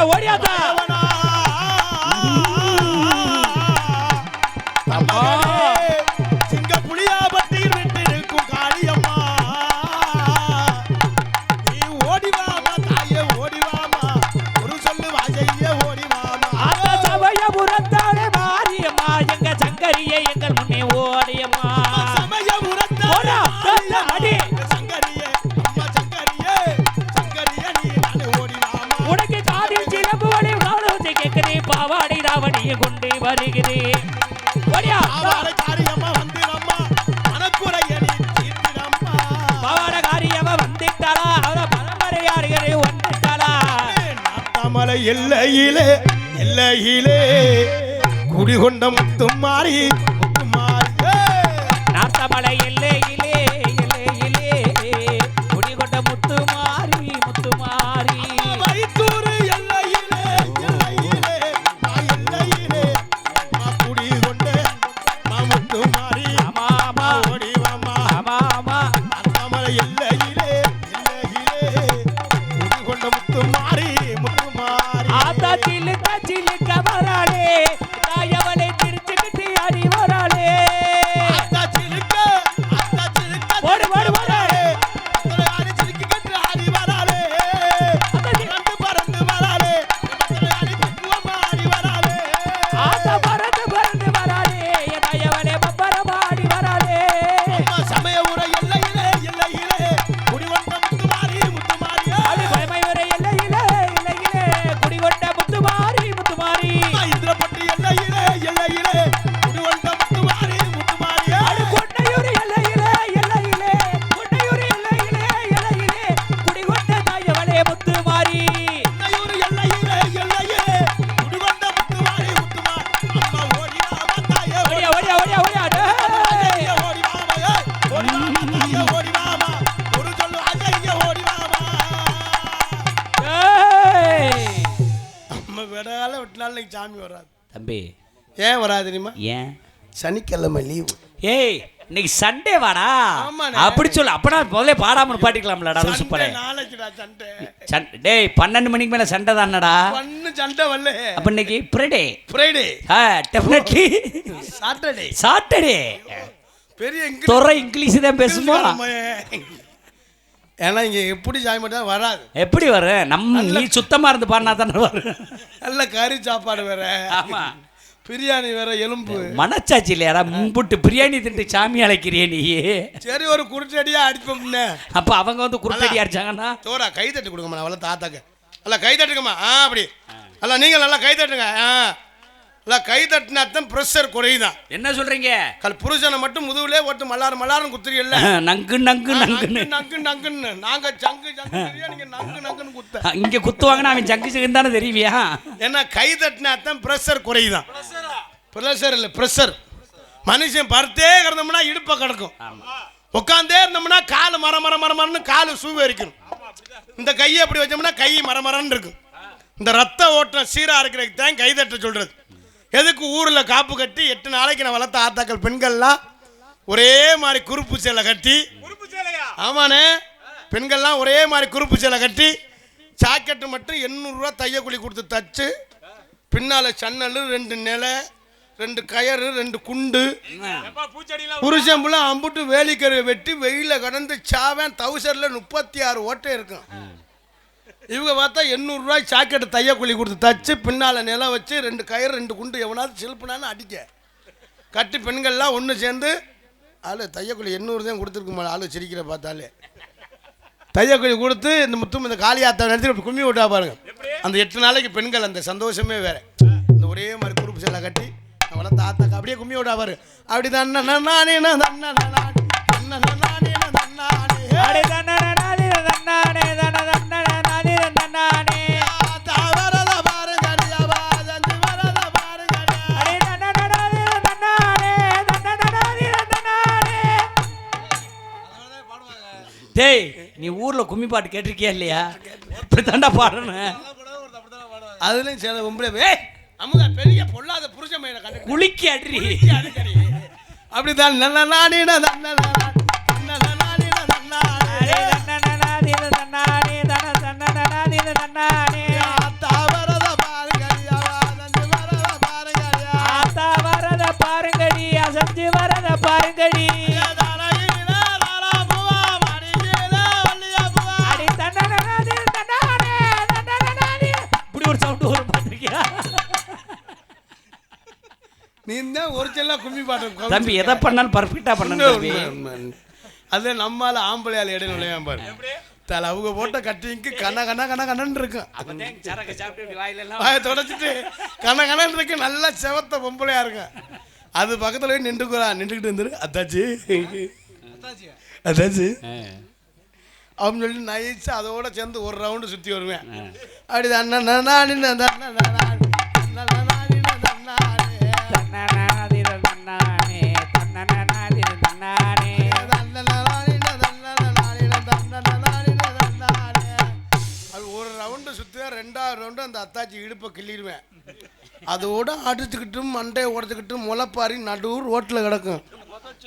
ஓடியாதா சிங்க புளியாபட்டியில் விட்டிருக்கும் காளியம்மா நீ ஓடிவாமா தாயே ஓடிவாமா ஒரு சொல்லு வாசையே ஓடிவாமா அந்த சமயபுரத்தாலே மாரியம்மா எங்க சங்கரியே எங்கள் முன்னே ஓடியம்மா சமயபுரத்தாலே அடி சங்கரியே அம்மா சங்கரியே சங்கரியே நீ நானே ஓடிவாமா உனக்கு காதில் சிலம்பு வழி காலோசை கேட்கிறேன் பாவாடி ராவணியை கொண்டு வருகிறேன் ஓடியா காரியம்மா வந்திரம்மா மனக்குறைய நீ தீர்த்திடம்மா பாவாட காரியம்மா வந்துட்டாளா அவர பரம்பரையாடுகிறே வந்துட்டாளா நாட்டாமலை எல்லையிலே எல்லையிலே குடிகொண்ட முத்துமாரி முத்துமாரி நாட்டமலை எல்லையிலே எல்லையிலே குடிகொண்ட முத்துமாரி முத்துமாரி வைத்தூரு எல்லையிலே எல்லையிலே எல்லையிலே குடிகொண்ட முத்துமாரி ஆமா ஆமா ஓடிவாமா ஆமா ஆமா நாட்டாமலை எல்லையிலே எல்லையிலே குடிகொண்ட முத்துமாரி முத்துமாரி ஆத்தா சிலுக்க வராளே தாயவளை திருச்சிக்கிட்டு அடி வராளே ஓடு ஓடு ஓடு ஆத்தா பறந்து பறந்து வராளே என் தாயவளை பப்பரமா அடி வராளே அடி பயமையுரை எல்லையிலே எல்லையிலே குடிகொண்ட முத்துமாரி முத்துமாரி அடி கொண்டையூர் எல்லையிலே எல்லையிலே கொண்டையூர் எல்லையிலே எல்லையிலே குடிகொண்ட தாயவளே முத்துமாரி ஓடியா ஓடியா ஓடியா ஓடியா டேய். டேய். சாமி வராது தம்பி ஏன் வராது தெரியுமா ஏன் சனிக்கிழமை லீவு ஏய் இன்னைக்கு சண்டே வாடா ஆமாண்ணே. அப்படி சொல்லு அப்பனா முதல்ல பாடாம பாட்டிக்கலாம்லடா சூப்பரே நாளைக்குடா சண்டை டேய் 12 மணிக்கு மேல சண்டை தானடா பண்ணு சண்டை வரல அப்ப இன்னைக்கு Friday Friday definitely Saturday Saturday பெரிய தொரை இங்கிலீஷ் தான் பேசுமா ஏன்னா இங்க எப்படி சாமி மட்டும் வராது எப்படி வரும் நம்ம நீ சுத்தமா இருந்து பாடினா தானே வரும் நல்ல கறி சாப்பாடு வேற ஆமா பிரியாணி வேற எலும்பு மனச்சாட்சி இல்லையாடா முன்புட்டு பிரியாணி திண்டு சாமி அழைக்கிறியே நீ சரி ஒரு குருட்டடியா அடிப்போம் அப்ப அவங்க வந்து குருட்டடி அடிச்சாங்கன்னா சோரா கை தட்டி கொடுங்கம்மா அவள தாத்தாக்கு நல்லா கை தட்டுங்கம்மா அப்படி அல்ல நீங்க நல்லா கை தட்டுங்க நல்லா கை தட்டினாத்தான் ப்ரெஷர் குறையுதான் என்ன சொல்றீங்க புருஷனை மட்டும் முதுகுலே ஓட்டு மல்லாறு மல்லாருன்னு குத்துறீல்ல நங்கு நங்கு நங்குன்னு நங்கு நங்குன்னு நாங்க ஜங்கு ஜங்கு நீங்க நங்கு நங்குன்னு குத்த இங்க குத்துவாங்கன்னா அவன் ஜங்கு ஜங்குன்னு தானே தெரியுவியா ஏன்னா கை தட்டினாத்தான் ப்ரெஷர் குறையுதான் ப்ரெஷர் இல்லை ப்ரெஷர் மனுஷன் பருத்தே கிடந்தோம்னா இடுப்பை கிடக்கும் உட்காந்தே இருந்தோம்னா காலு மரம்னு காலு சூவே இருக்கணும் இந்த கையை அப்படி வச்சோம்னா கை மரமரன்னு இருக்கும் இந்த ரத்த ஓட்டம் சீரா இருக்கிறதுக்கு தான் கை தட்ட சொல்றது எதுக்கு ஊரில் காப்பு கட்டி 8 நாளைக்கு நான் வளர்த்த ஆத்தாக்கள் பெண்கள்லாம் ஒரே மாதிரி குறுப்பு சேலை கட்டி ஆமாண்ணே பெண்கள்லாம் ஒரே மாதிரி குறுப்பு சேலை கட்டி ஜாக்கெட்டு மட்டும் 800 ரூபா தையக்கூலி கொடுத்து தச்சு பின்னால் சன்னல் 2 நிலை 2 கயறு 2 குண்டு புருஷன் புள்ள அம்புட்டு வேலிக்கரை வெட்டி வெயில கடந்து சாவன் 36 ஓட்டை இருக்கும் இவங்க பார்த்தா 800 ரூபாய் ஜாக்கெட்டு தையக்கூலி கொடுத்து தச்சு பின்னால் நில வச்சு 2 கயிறு 2 குண்டு எவனாவது சிலுப்புனான்னு அடிக்க கட்டி பெண்கள்லாம் ஒன்று சேர்ந்து ஆளு தையக்கூலி 800 தான் கொடுத்துருக்குமா ஆளு சிரிக்கிற பார்த்தாலே தையக்கூலி கொடுத்து இந்த முத்தும் இந்த காளியாத்த நினைச்சு கும்மி விட்டா பாருங்க அந்த 8 நாளைக்கு பெண்கள் அந்த சந்தோஷமே வேற இந்த ஒரே மாதிரி குறுப்பு சேலை கட்டி அவளை தாத்தாக்கு அப்படியே கும்மி விட்டா பாரு அப்படி தான் நானே டேய் நீ ஊர்ல கும்மி பாட்டு கேட்டிருக்கியா இல்லையா இப்படித்தாண்டா பாடணும் அதுலயும் சில உம்பளே அமுதா பெரிய பொல்லாத புருஷ மயில கண்டு குளிக்கி அடி அப்படிதான் நல்ல நானே தாவர நீ தான் ஒரிஜினலாக கும்மி பாட்டு தம்பி எதை பண்ணாலும் பர்ஃபெக்டா பண்ணணும் தம்பி. அது நம்மால ஆம்பளையால் இடையில நுழையாம பாரு தலை அவங்க போட்ட கட்டிங்க்கு கண்ணன்னு இருக்கும் சரக்கு சாப்பிட்டு வாயிலெல்லாம் வாயை தொடச்சிட்டு கண்ணன்னு இருக்கு நல்லா செவத்த பொம்பளையா இருக்கும். அது பக்கத்துல போய் நின்றுக்கிட்டு இருந்துரு அத்தாச்சு அப்படின்னு சொல்லி நைச்சா அதோட சேர்ந்து ஒரு ரவுண்டு சுற்றி வருவேன். அப்படி அது ஒரு ரவுண்டு சுற்றுவேன். ரெண்டாவது ரவுண்டு அந்த அத்தாச்சி இடுப்பை கிள்ளிடுவேன். அதோட அடிச்சுக்கிட்டும் மண்டையை உடச்சிக்கிட்டும் முளைப்பாரி நடு ரோட்டில் கிடக்கும்.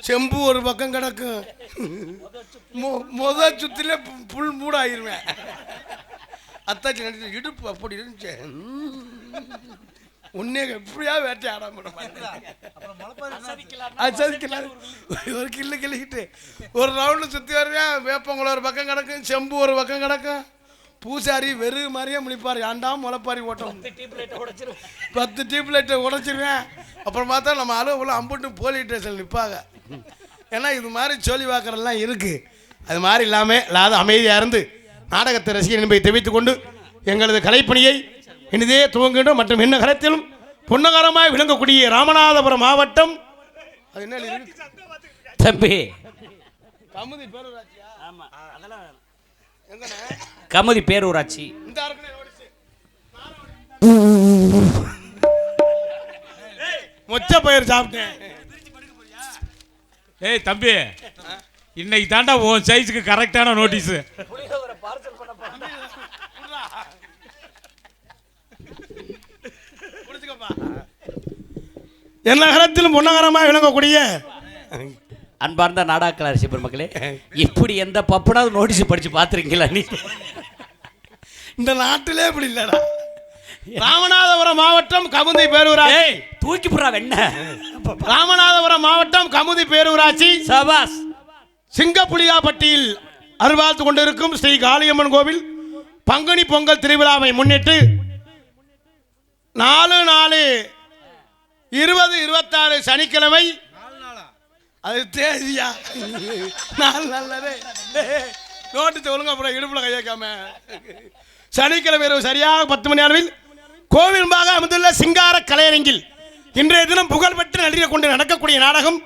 செம்பு ஒரு பக்கம் கிடக்கும். முத சுத்தில புல் மூடாயிருவேன். அத்தாச்சி நடிச்சு இடுப்பு அப்படி இருந்துச்சு. உன்னே எப்படியா வேட்டை ஆடாம ஒரு கிள்ளு கிள்ளிக்கிட்டு ஒரு ரவுண்டு சுற்றி வருவேன். வேப்பங்குளம் ஒரு பக்கம் கிடக்கும், செம்பு ஒரு பக்கம் கிடக்கும். பூசாரி வெறு மாதிரியே முழிப்பார். ஏண்டாம் முளைப்பாரி ஓட்டம் 10 டியூப் லைட்டை உடைச்சிருவேன். அப்புறம் பார்த்தா நம்ம அளவு அம்புட்டு போலீஸ் ஸ்டேஷன் நிற்பாங்க. ஏன்னா இது மாதிரி சொல்லி பார்க்குறதெல்லாம் இருக்குது. அது மாதிரி இல்லாத அமைதியாக இருந்து நாடகத்தை ரசிகர் என்பதை தெரிவித்துக் கொண்டு எங்களது கலைப்பணியை இனிதே துவங்கின்றோம். மற்றும் என்ன கலத்திலும் பொன்னகரமாய் விளங்கக்கூடிய ராமநாதபுரம் மாவட்டம் அது என்ன தம்பி கமுதி பேரூராட்சியா? ஆமாம், அதெல்லாம் எங்கண்ணே கமுதி பேரூராட்சி. இந்த மொச்ச பயிர் சாப்பிட்டேன். ஏய் தம்பி, இன்னைக்கு தாண்டா உன் சைஸுக்கு கரெக்டான நோட்டீஸ். என்ன நகரத்திலும் பொன்னகரமாக விளங்கக்கூடிய அன்பார்ந்த நாடக ரசிகர் பெருமக்களே, இப்படி எந்த பப்பனாவது நோட்டீஸ் படிச்சு பார்த்துருக்கீங்களா? நீ இந்த நாட்டிலே இப்படி இல்லடா. ராமநாதபுரம் மாவட்டம் கமுதி பேரூராட்சி. தூக்கி போடுறா வெண்ண. ராமநாதபுரம் மாவட்டம் கமுதி பேரூராட்சி சபாஸ் சிங்கப்புலியாப்பட்டியில் அருள்வாழ்த்து கொண்டிருக்கும் ஸ்ரீ காளியம்மன் கோவில் பங்குனி பொங்கல் திருவிழாவை முன்னிட்டு 4/4/2026 சனிக்கிழமை. அது தேதியா? 4 நல்லதே நோட்டத்தை ஒழுங்கா போட இடுப்புல கையாக்காம. சனிக்கிழமை இரவு சரியாக 10 மணி அளவில் கோவிலும்பாக அமைந்துள்ள சிங்கார கலையரங்கில் இன்றைய தினம் புகழ்பெற்று நடிகர் கொண்டு நடக்கக்கூடிய நாடகம்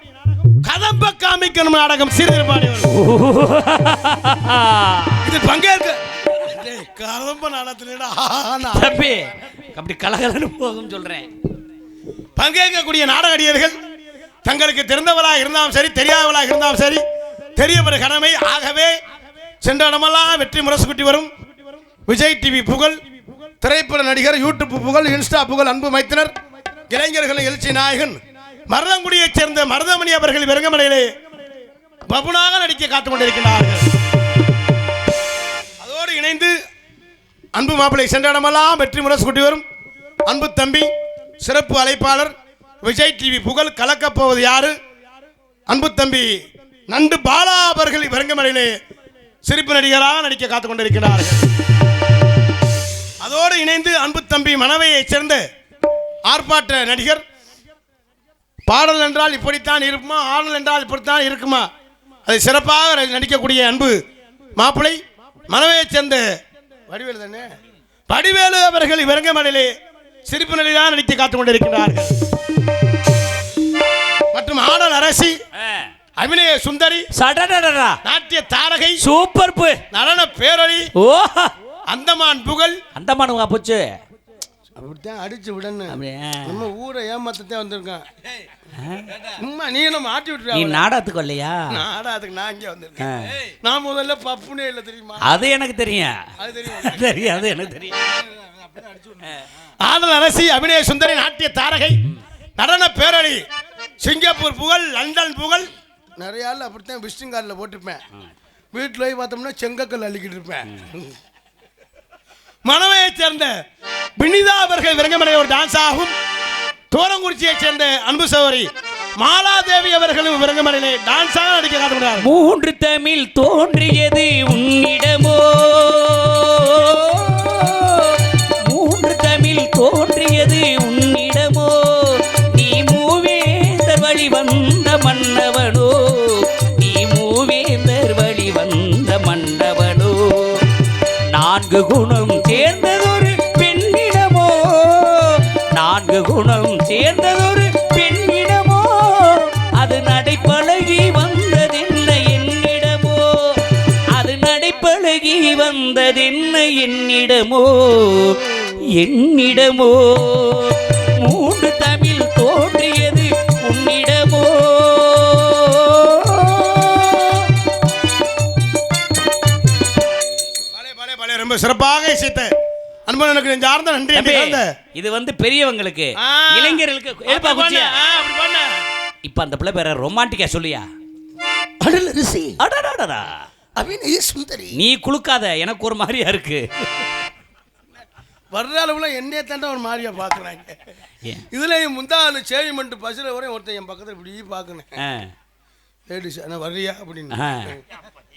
கதம்ப காமிக்கணும் நாடகம். சீர்திருப்பாடி இது பங்கேற்க கதம்ப நாடகத்திலடா தம்பி அப்படி கலகலன்னு போகும் சொல்றேன். பங்கேற்கக்கூடிய நாடக நடிகர்கள் தங்களுக்கு தெரிந்தவளாக இருந்தாலும் சரி, தெரியாதவளாக இருந்தாலும் சரி, தெரியவர கடமை. ஆகவே சென்ற இடமெல்லாம் வெற்றி முரசுக்குட்டி வரும் விஜய் டிவி புகழ், திரைப்பட நடிகர், யூடியூப் புகழ், இன்ஸ்டா புகழ், அன்பு மைத்தினர், இளைஞர்கள் எழுச்சி நாயகன் மருதங்குடியைச் சேர்ந்த மருதமணி அவர்கள் வெறுங்கமலையிலே பபுனாக நடிக்க காத்துக் கொண்டிருக்கிறார்கள். அதோடு இணைந்து அன்பு மாப்பிள்ளை சென்ற இடமெல்லாம் வெற்றி முரசுக்குட்டி வரும் அன்பு தம்பி, சிறப்பு அழைப்பாளர், விஜய் டிவி புகழ், கலக்கப்போவது யாரு அன்பு தம்பி நண்டு பாலா அவர்கள் வெறுங்கமலையிலே சிரிப்பு நடிகராக நடிக்க காத்துக் கொண்டிருக்கிறார்கள். அதோடு இணைந்து அன்பு தம்பி மணவையைச் சேர்ந்த ஆர்ப்பாட்ட நடிகர், பாடல் என்றால் இப்படித்தான் இருக்குமா, ஆடல் என்றால் இப்படித்தான் இருக்குமா, அதை சிறப்பாக நடிக்கக்கூடிய அன்பு மாப்பிள்ளை மணவையைச் சேர்ந்த வடிவேலு தானே, வடிவேலு அவர்கள் வெறுங்கமலையிலே சிரிப்பு நடிகராக நடிக்க காத்துக் கொண்டிருக்கிறார்கள். மற்றும் ஆடல் அரசி, அபிநய சுந்தரி, நாட்டிய தாரகை, சூப்பர் நடன பேரொழி, ஓ அந்தமான் புகழ். அந்தமான் போச்சு அப்படித்தான் அடிச்சு விடணும். நம்ம ஊரை ஏமாத்தத்தான் வந்திருக்கேன். நீ நம்ம ஆட்டி விட்டு நீ நாடகத்துக்கு இல்லையா? நாடகத்துக்கு நான் இங்கே வந்திருக்கேன். நான் முதல்ல பப்புனே இல்லை தெரியுமா? அது எனக்கு தெரியும். அது தெரியும் தெரியும், அது எனக்கு தெரியும். ஆடல் அரசி, அபிநய சுந்தரி, நாட்டிய தாரகை, நடன பேரொழி, சிங்கப்பூர் புகழ், லண்டன் புகழ். நிறைய ஆள் அப்படித்தான் விசிட்டிங் கார்டில் போட்டிருப்பேன். வீட்டில் போய் பார்த்தோம்னா செங்கக்கல் அள்ளிக்கிட்டு இருப்பேன். மணவையைச் சேர்ந்த வினிதா அவர்கள் வெறுங்கமலை ஒரு டான்ஸ் ஆகும். தோரங்குறிச்சியைச் சேர்ந்த அன்பு சகோதரி மாலாதேவி அவர்களும் வெறுங்கமலையிலே டான்ஸாக நடிக்க காத்துக்கிறார். 3 தமிழ் தோன்றியது உன்னிடமோ, 3 தமிழ் தோன்றியது உன்னிடமோ, நீ மூவே 4 குணம் சேர்ந்ததொரு பெண்ணிடமோ, 4 குணம் சேர்ந்ததொரு பெண்ணிடமோ, அது நடைப்பழகி வந்ததென்ன என்னிடமோ, அது நடைப்பழகி வந்ததென்ன என்னிடமோ, என்னிடமோ. 3 தமிழ் தோன்றியது உன்னிடமோ. ரொம்ப சிறப்பாக இசைத்த அன்பன் எனக்கு நெஞ்சார்ந்த நன்றி. இது வந்து பெரியவங்களுக்கு, இளைஞர்களுக்கு. ஏப்பா குச்சியா, இப்ப அந்த பிள்ளை பேர ரொமான்டிக்கா சொல்லியா? அடல் ரிசி அடடடடா அபிநய சுந்தரி. நீ குளுக்காத, எனக்கு ஒரு மாதிரியா இருக்கு. வர்ற அளவுல என்னைய தாண்டா ஒரு மாதிரியா பாக்குறாங்க. இதுல முந்தா அந்த சேவி பண்ணிட்டு பஸ்ல வரையும் ஒருத்தன் என் பக்கத்துல இப்படி பாக்குனேன். லேடிஸ் அண்ணா வர்றியா அப்படின்னு.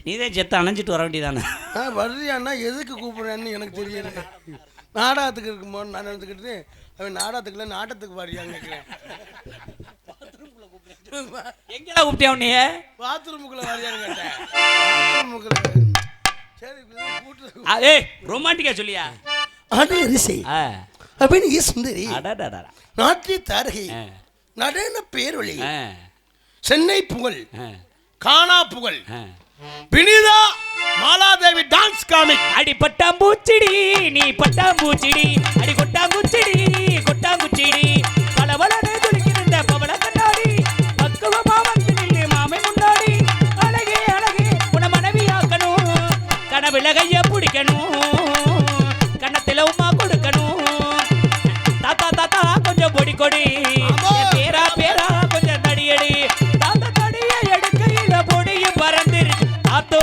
நீதான் செத்த அணைஞ்சிட்டு வர வேண்டியதானே. வர்றியான்னா எதுக்கு கூப்பிடுறேன்னு எனக்கு தெரியல. நாடகத்துக்கு இருக்கும்போது நான் நினைச்சுக்கிட்டு அவன் நாடகத்துக்குள்ள நாட்டத்துக்கு வர்றியான்னு கேட்கிறேன். எங்கடா கூப்பிட்டியா உன்னைய? பாத்ரூமுக்குள்ள வர்றியான்னு கேட்டேன். பாத்ரூமுக்குள்ள சரி கூட்டு. ஏய் ரொமான்டிக்கா சொல்லியா? அடல் ரிசி அபிநய சுந்தரி, அடடடடா நாட்டிய தாரகை, நடன பேரொளி, சென்னை புகழ், கானா புகழ், வினிதா மாலாதேவி டான்ஸ் காமிக். அடி பட்டாம்பூச்சிடி நீ பட்டாம்பூச்சிடி, அடி கொட்டாங்குச்சிடி கொட்டாங்குச்சிடி, பலவளனே துளிக்கிருந்த பவள கண்ணாடி, பக்குவமா வந்து நில்லு மாமை முன்னாடி. அழகே அழகே உன மனைவியாக்கணும், கனவுல கைய பிடிக்கணும், கண்ணத்துல உமா கொடுக்கணும். தாத்தா தாத்தா கொஞ்சம் பொடி கொடி, பேரா பேரா கொஞ்சம் தடியடி, தாத்தா தடிய எடுக்கையில பொடியும் பறந்துருச்சு தாத்தோ.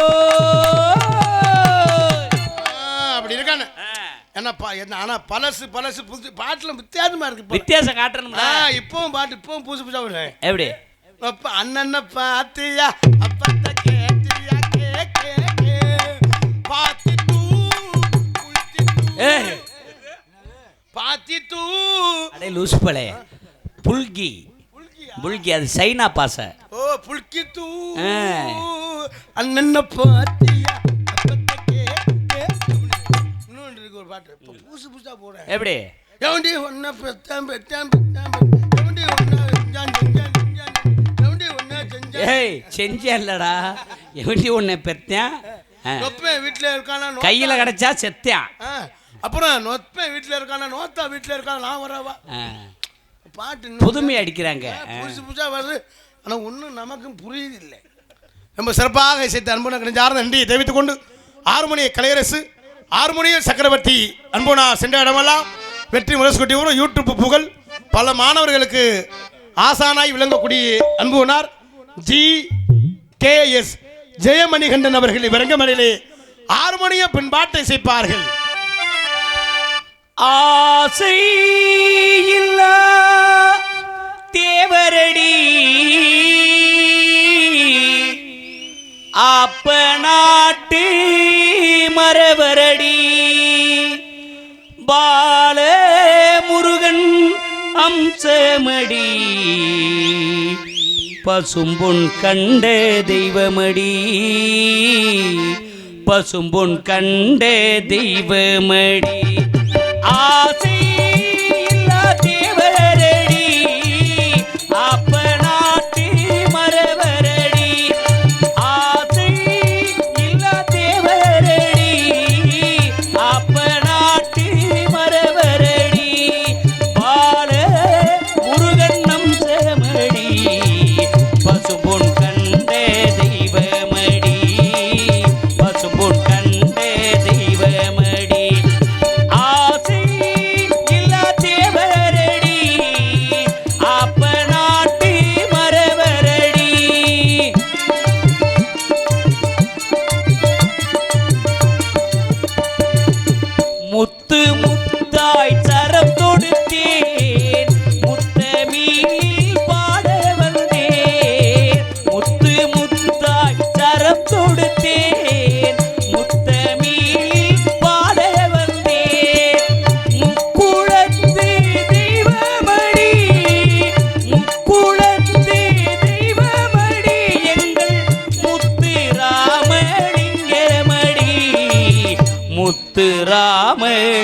அப்படி இருக்கானே என்னப்பா என்ன. ஆனா பழசு பழசு புதுசு பாட்டுல வித்தியாசமா இருக்கு. வித்தியாசம் காட்டணும்னா இப்பவும் பாட்டு இப்பவும் புதுசு புதுசா வருவேன். எப்படி அப்ப அண்ணன் பாத்தியா அப்பத்த கேட்டியா கேக்கே பாத்தி தூ பாத்தி தூ. அடே லூசு பலே புல்கி புல்கி, அது சைனா பாச. ஓ புல்கி தூ அண்ணன் பாத்தியா அப்பத்த கேக்கே. இன்னொன்று இருக்கு ஒரு பாட்டு இப்ப புதுசு புதுசா போறேன். எப்படி எவண்டி ஒன்னா பெத்தாம் பெத்தாம் பெத்தாம் எவண்டி ஒன்னா ஜான் ஜான் ஜான் எவண்டி ஒன்னா செஞ்சா. ஏய் செஞ்சே இல்லடா, எப்படி உன்னை பெத்தேன். நொப்பேன் வீட்டுல இருக்கானா கையில கிடைச்சா செத்தேன். அப்புறம் நொப்பேன் வீட்டுல இருக்கானா நோத்தா வீட்டுல இருக்கானா நான் வரவா. பாட்டு புதுமை அடிக்கிறாங்க, புதுசு புதுசா வருது. ஆனா ஒன்றும் நமக்கும் புரியுது இல்லை. ரொம்ப சிறப்பாக இசைத்த அன்புனா கிடைஞ்சார்ந்த நன்றியை தெரிவித்துக் கொண்டு ஆறுமணிய கலையரசு ஆறுமணிய சக்கரவர்த்தி அன்புனா சென்ற இடமெல்லாம் வெற்றி முரசுக்குட்டி வரும் யூடியூப் புகழ் பல மாணவர்களுக்கு ஆசானாய் விளங்கக்கூடிய அன்புனார் GKS ஜெயமணிகண்டன் அவர்கள் விரங்கமலையிலே ஆறுமணிய பின்பாட்டை இசைப்பார்கள். ஆசை இல்லா தேவரடி அப்ப நாட்டு மரவரடி, பால முருகன் அம்சமடி, பசும்பொன் கண்ட தெய்வமடி, பசும்பொன் கண்ட தெய்வமடி. ஆசை இல்லா தேவரடி அப்ப நாட்டு மரவரடி, ஆசை இல்லா தேவரடி அப்ப நாட்டு மரவரடி, பால முருகன் அம்சமடி, பசும்பொன் கண்ட தெய்வமடி, பசும்பொன் கண்ட தெய்வமடி. ஆசை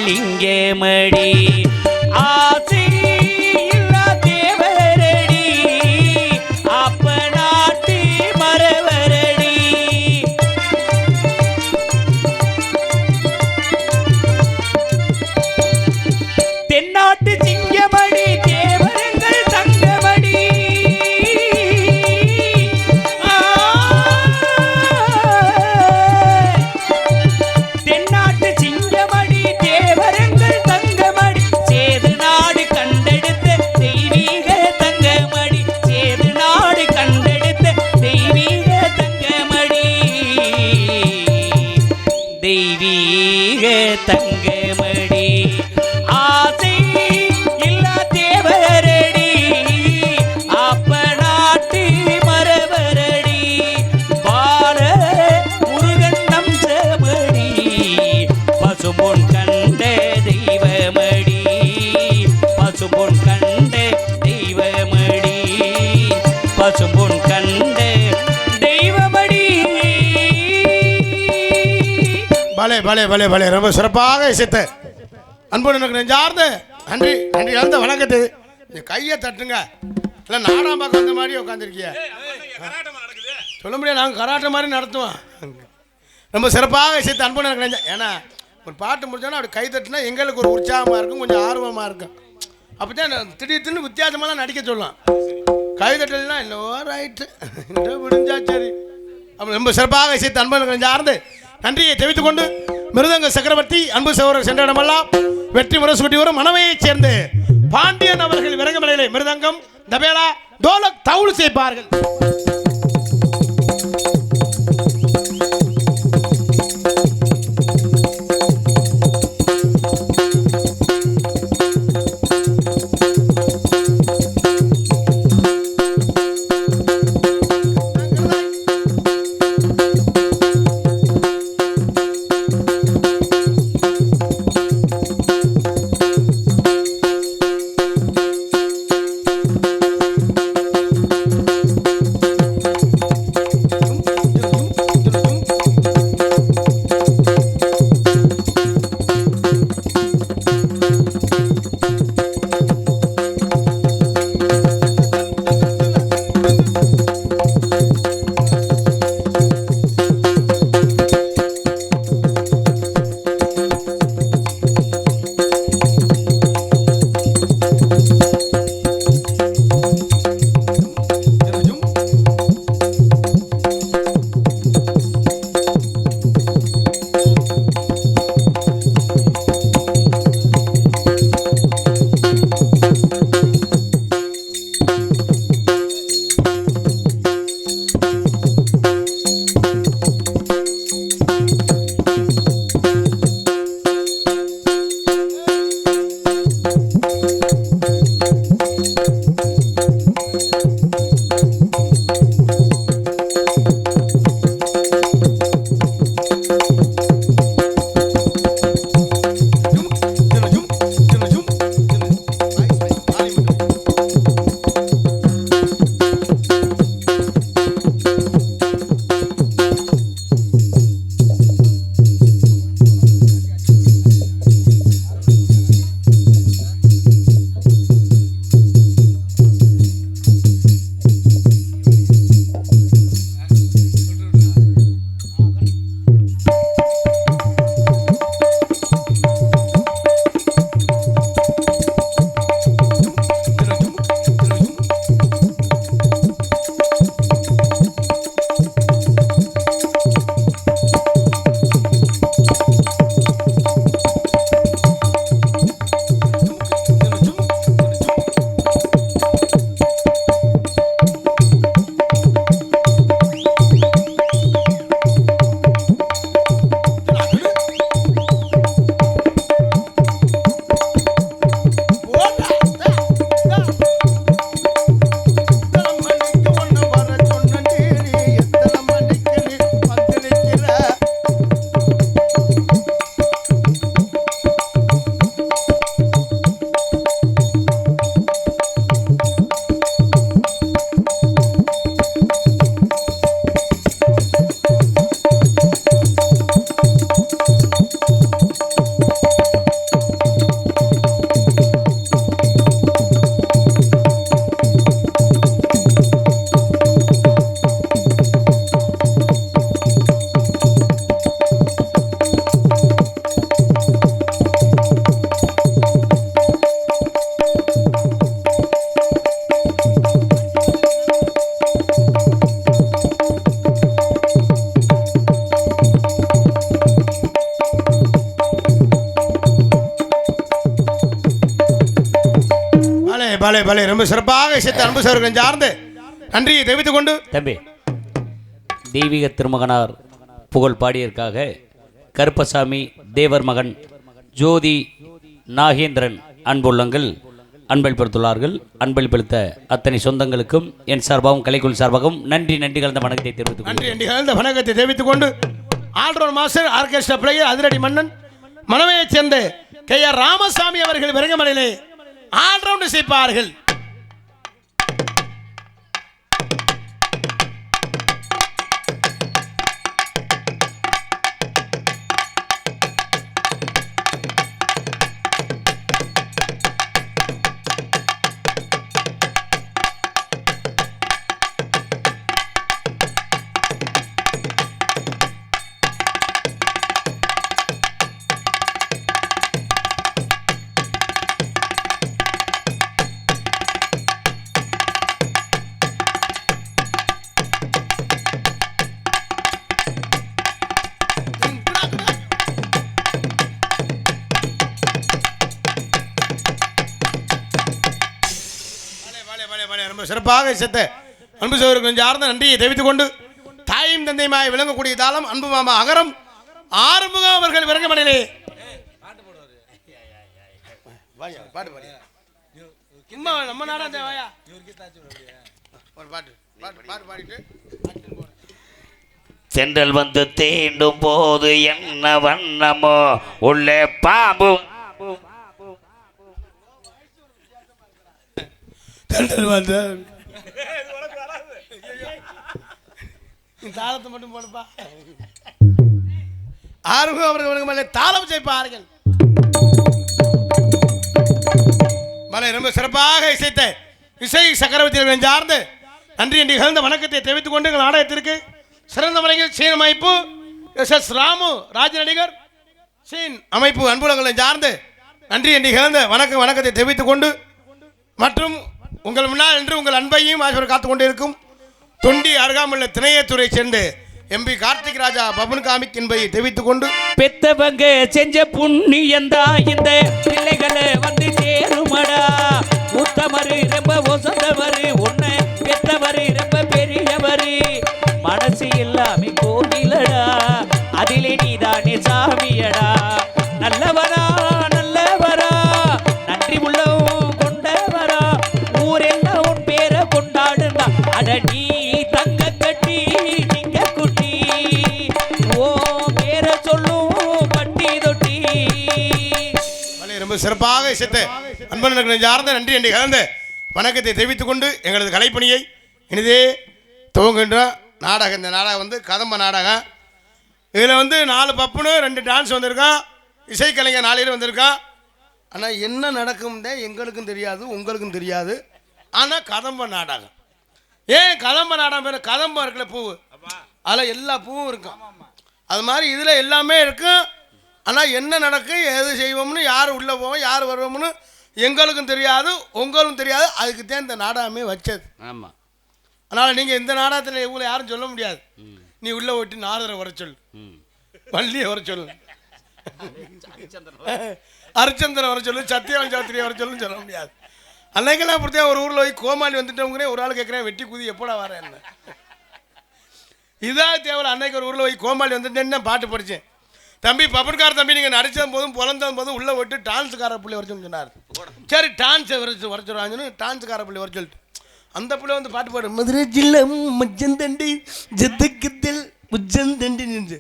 லிங்கமடி ஆசை இல்லா தேவரடி அப்ப நாட்டு மரவரடி தென்னாட்டு சிங்கமடி தேவரங்கள் தங்கமடி தென்னாட்டு சிங்கமடி தேவரங்கள் தங்கமடி சேது நாடு கண்டெடுத்த தெய்வீக தங்கமடி சேது நாடு கண்டெடுத்த தெய்வீக தங்கமடி தெய்வீக தங்கமடி ஆசை இல்லா தேவரடி அப்ப நாட்டு மரவரடி பால முருகன் நம்சமடி பசும்பொன் கண்ட தெய்வமடி பசும்பொன் கண்ட தெய்வமடி பசும்பொன் கண்ட தெய்வமடி பலே பலே பலே பலே ரொம்ப சிறப்பாக இசைத்த அன்போடு எனக்கு நெஞ்சார்ந்த நன்றி நன்றி அந்த வணக்கத்து கையை தட்டுங்க இல்லை நாடாம் பக்கம் வந்த மாதிரி உட்காந்துருக்கிய சொல்ல முடியாது நாங்கள் கராட்டை மாதிரி நடத்துவோம் ரொம்ப சிறப்பாக இசைத்த அன்போடு எனக்கு நெஞ்சா ஏன்னா ஒரு பாட்டு முடிச்சோன்னா அப்படி கை தட்டுனா எங்களுக்கு ஒரு உற்சாகமாக இருக்கும் கொஞ்சம் ஆர்வமாக இருக்கும் அப்போ தான் திடீர்னு வித்தியாசமெல்லாம் நடிக்க சொல்லலாம் கை தட்டலாம் இன்னும் ரைட்டு முடிஞ்சா சரி அப்போ ரொம்ப சிறப்பாக இசைத்த அன்போடு நெஞ்சார்ந்து நன்றியை தெரிவித்துக் கொண்டு மிருதங்க சக்கரவர்த்தி அன்பு சகோதரர் சென்ற இடமெல்லாம் வெற்றி முரசூட்டி வரும் மனவையைச் சேர்ந்து பாண்டியன் அவர்கள் விரங்கமலையிலே மிருதங்கம் தபேலா தோலக் தவுள் செய்ப்பார்கள். பலே பலே ரொம்ப சிறப்பாக இசைத்த அன்பு சகோதரர்கள் சார்ந்து நன்றியை தெரிவித்துக் கொண்டு தம்பி தெய்வீக திருமகனார் புகழ் பாடியதற்காக கருப்பசாமி தேவர் மகன் ஜோதி நாகேந்திரன் அன்புள்ளங்கள் அன்பளிப்படுத்துள்ளார்கள். அன்பளிப்படுத்த அத்தனை சொந்தங்களுக்கும் என் சார்பாகவும் கலைக்குழு சார்பாகவும் நன்றி கலந்த வணக்கத்தை தெரிவித்துக் நன்றி கலந்த வணக்கத்தை தெரிவித்துக் கொண்டு ஆல்ரவுண்ட் மாஸ்டர் ஆர்கெஸ்ட்ரா பிளேயர் அதிரடி மன்னன் மனவையைச் சேர்ந்த KR ராமசாமி அவர்கள் விரங்கமலையிலே ஆல்ரவுண்ட் இசைப்பார்கள். ரொம்ப சிறப்பாக இசைத்த அன்பு சகோதரர்கள் சார்ந்த நன்றியை தெரிவித்துக் கொண்டு தாயும் தந்தையுமாய் விளங்கக்கூடிய தாளம் அன்பு மாமா அகரம் ஆறுமுகம் அவர்கள் விரங்கமலையிலே நம்ம நாடா தேவையா ஒரு பாட்டு பாடிட்டு சென்றல் வந்து தீண்டும் போது என்ன வண்ணமோ உள்ளே பாம்பு தாளத்தை மட்டும் போடுப்பா. ஆறுமுகம் அவர்கள் தாளம் செய்ப்பார்கள். ரொம்ப சிறப்பாக இசைத்த இசை சக்கரவர்த்தி சார்ந்து நன்றி என்று கலந்த வணக்கத்தை தெரிவித்துக் கொண்டு எங்கள் நாடகத்திற்கு சிறந்த முறையில் சீன் அமைப்பு SS ராமு ராஜ நடிகர் சீன் அமைப்பு அன்புலங்களை சார்ந்து நன்றி என்று கலந்த வணக்கத்தை தெரிவித்துக் கொண்டு மற்றும் உங்கள் முன்னால் என்று உங்கள் அன்பையும் ஆசிரியர் காத்துக் கொண்டிருக்கும் தொண்டி அருகாமுள்ள திணையத்துறை சேர்ந்து MP கார்த்திக் ராஜா பவன் காமிக் என்பதை தெரிவித்துக் கொண்டு பெத்தவங்க செஞ்ச புண்ணியந்தா இந்த பிள்ளைகளை வந்து சேருமடா. உத்தமரு ரொம்ப வசந்தவரு உன்னை பெத்தவரு ரொம்ப பெரியவரு மனசு எல்லாமே கோவிலடா அதிலே நீதானே சாமியடா. நல்லவரா நல்லவரா நன்றி உள்ளவும் கொண்டவரா ஊரெல்லாம் உன் பேரை கொண்டாடுந்தா அட நீ தங்க கட்டி நீங்க குட்டி ஓ பேரை சொல்லும் பட்டி தொட்டி. ரொம்ப சிறப்பாக இசைத்து அன்பர்கள் சார்ந்த நன்றி என்று கலந்து வணக்கத்தை தெரிவித்துக் கொண்டு எங்களது கலைப்பணியை இனிதே துவங்குகின்ற நாடகம். இந்த நாடகம் வந்து கதம்ப நாடகம். இதில் வந்து 4 பப்புனு 2 டான்ஸ் வந்திருக்கான், இசைக்கலைஞர் 4 பேர் வந்திருக்கான். ஆனால் என்ன நடக்கும்னே எங்களுக்கும் தெரியாது உங்களுக்கும் தெரியாது. ஆனால் கதம்ப நாடகம். ஏன் கதம்ப நாடகம் பேர் கதம்பம் இருக்குல்ல பூவு, அதில் எல்லா பூவும் இருக்கும். அது மாதிரி இதில் எல்லாமே இருக்கும். ஆனால் என்ன நடக்கும் எது செய்வோம்னு யார் உள்ளே போவோம் யார் வருவோம்னு எங்களுக்கும் தெரியாது உங்களுக்கும் தெரியாது. அதுக்கு தான் இந்த நாடகமே வச்சது. ஆமாம். அதனால் நீங்கள் இந்த நாடகத்தில் இவங்களை யாரும் சொல்ல முடியாது. நீ உள்ளே ஓட்டி நாரதரை வர சொல், வள்ளியை வர சொல், அரிச்சந்திரன் வர சொல்லு, சத்தியவன் சாத்திரியை வர சொல்லுன்னு சொல்ல முடியாது. அன்னைக்கெல்லாம் அப்படித்தான் ஒரு ஊரில் போய் கோமாளி வந்துட்டவங்களே ஒரு ஆள் கேட்குறேன் வெட்டி குதி எப்போடா வர என்ன இதாக தேவை. அன்னைக்கு ஒரு ஊரில் போய் கோமாளி வந்துட்டேன்னு பாட்டு படித்தேன். தம்பி பப்பன்கார தம்பி நீங்கள் நடித்த போதும் பிறந்த போதும் உள்ளே விட்டு டான்ஸுக்கார பிள்ளை வர சொன்னார். சரி டான்ஸை வர சொல்லுவாங்கன்னு டான்ஸுக்கார பிள்ளை வர சொல்லிட்டு அந்த பிள்ளை வந்து பாட்டு பாடு மதுரை ஜில்ல மச்சந்தண்டி ஜத்துக்கத்தில் உச்சந்தண்டி நின்று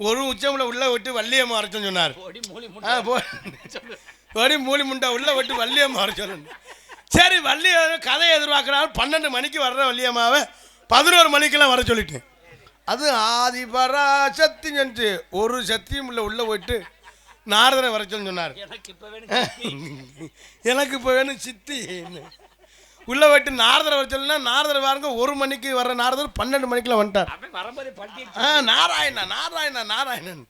ஒரு உச்சமில் உள்ளே விட்டு வள்ளியம்மா வர சொன்னார். போடி மூலி முண்டா உள்ளே விட்டு வள்ளியம்மா வர சொல்லணும். சரி வள்ளி கதையை எதிர்பார்க்குறாரு. 12 மணிக்கு வர்ற வள்ளியம்மாவை 11 மணிக்கெல்லாம் வர சொல்லிட்டேன். அது ஆதிபரா சக்தி செஞ்சு ஒரு சக்தியும் உள்ள போயிட்டு நாரதரை வர சொன்னார். எனக்கு இப்போ வேணும் சித்தி உள்ள போயிட்டு நாரதரை வர சொல்லுன்னா நாரதரை பாருங்க 1 மணிக்கு வர்ற நாரதர் 12 மணிக்கெல்லாம் வந்துட்டார். நாராயணன்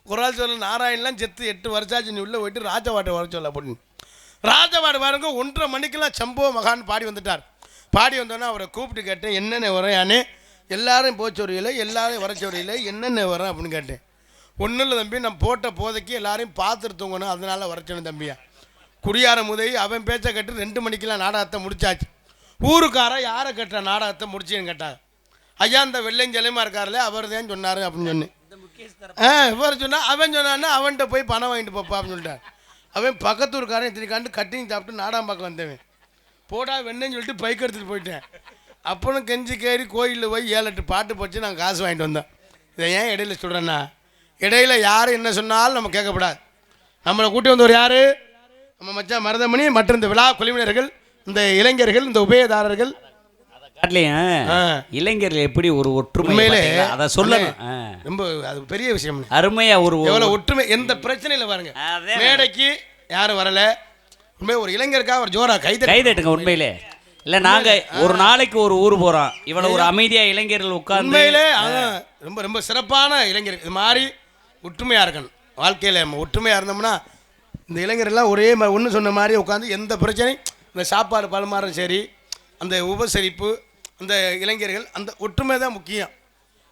ஒரு ஆள் சொல்ல நாராயணன்லாம் செத்து 8 வருஷாச்சு நீ உள்ள போயிட்டு ராஜபாட்டை வர சொல்ல அப்படின்னு. ராஜபாடு பாருங்க 1:30 மணிக்கெல்லாம் சம்பவ மகான் பாடி வந்துட்டார். பாடி வந்தோன்னே அவரை கூப்பிட்டு கேட்டேன் என்னென்ன வரையானே. எல்லாரும் போச்சொறியில் எல்லாரையும் வரச்சொறியில் என்னென்ன வரோம் அப்படின்னு கேட்டேன். ஒன்றும் இல்லை தம்பி நான் போட்ட போதைக்கு எல்லாரையும் பார்த்துட்டு தூங்கணும் அதனால வரச்சோணும் தம்பியா. குடியார முதவி அவன் பேச்சை கேட்டு 2 மணிக்கெல்லாம் நாடகத்தை முடிச்சாச்சு. ஊருக்காரன் யாரை கேட்ட நாடகத்தை முடிச்சேன்னு கேட்டாங்க. ஐயா இந்த வெள்ளைஞ்சலைமா இருக்காருல்ல அவர் தான் சொன்னார் அப்படின்னு சொன்னேன். இவர் சொன்னா அவன் சொன்னான்னா அவன்கிட்ட போய் பணம் வாங்கிட்டு போப்பா அப்படின்னு சொல்லிட்டார். அவன் பக்கத்தூருக்காரன் இத்தனைக்காண்டு கட்டிங் சாப்பிட்டு நாடகம் பார்க்க வந்தவன். போடா வெண்ணன்னு சொல்லிட்டு பைக் எடுத்துகிட்டு போயிட்டேன். அப்புறம் கெஞ்சி கேறி கோயிலில் போய் 7-8 பாட்டு போச்சு நாங்கள் காசு வாங்கிட்டு வந்தோம். இதை ஏன் இடையில சொல்கிறேன்னா, இடையில யார் என்ன சொன்னாலும் நம்ம கேட்கக்கூடாது. நம்மளை கூட்டி வந்தவர் யார்? நம்ம மச்சான் மருதமணி மற்றும் இந்த விழா குழுவினர்கள், இந்த இளைஞர்கள், இந்த உபயதாரர்கள். இளைஞர்கள் எப்படி ஒரு ஒற்றுமை உண்மையிலே அதை சொல்லணும். ரொம்ப அது பெரிய விஷயம். அருமையா ஒரு எவ்வளோ ஒற்றுமை, எந்த பிரச்சனையில் பாருங்க. மேடைக்கு யாரும் வரல, உண்மையை ஒரு இளைஞருக்காக ஒரு ஜோரா கைதட்டுங்க. உண்மையிலே இல்லை, நாங்கள் ஒரு நாளைக்கு ஒரு ஊர் போகிறோம், இவ்வளோ ஒரு அமைதியாக இளைஞர்கள் உட்கார்ந்து உண்மையிலே ரொம்ப ரொம்ப சிறப்பான இளைஞர். இது மாதிரி ஒற்றுமையாக இருக்கணும் வாழ்க்கையில். நம்ம ஒற்றுமையாக இருந்தோம்னா இந்த இளைஞரெல்லாம் ஒரே மாதிரி ஒன்று சொன்ன மாதிரி உட்காந்து எந்த பிரச்சனையும், இந்த சாப்பாடு பலமாறும் சரி, அந்த உபசரிப்பு, அந்த இளைஞர்கள், அந்த ஒற்றுமை தான் முக்கியம்.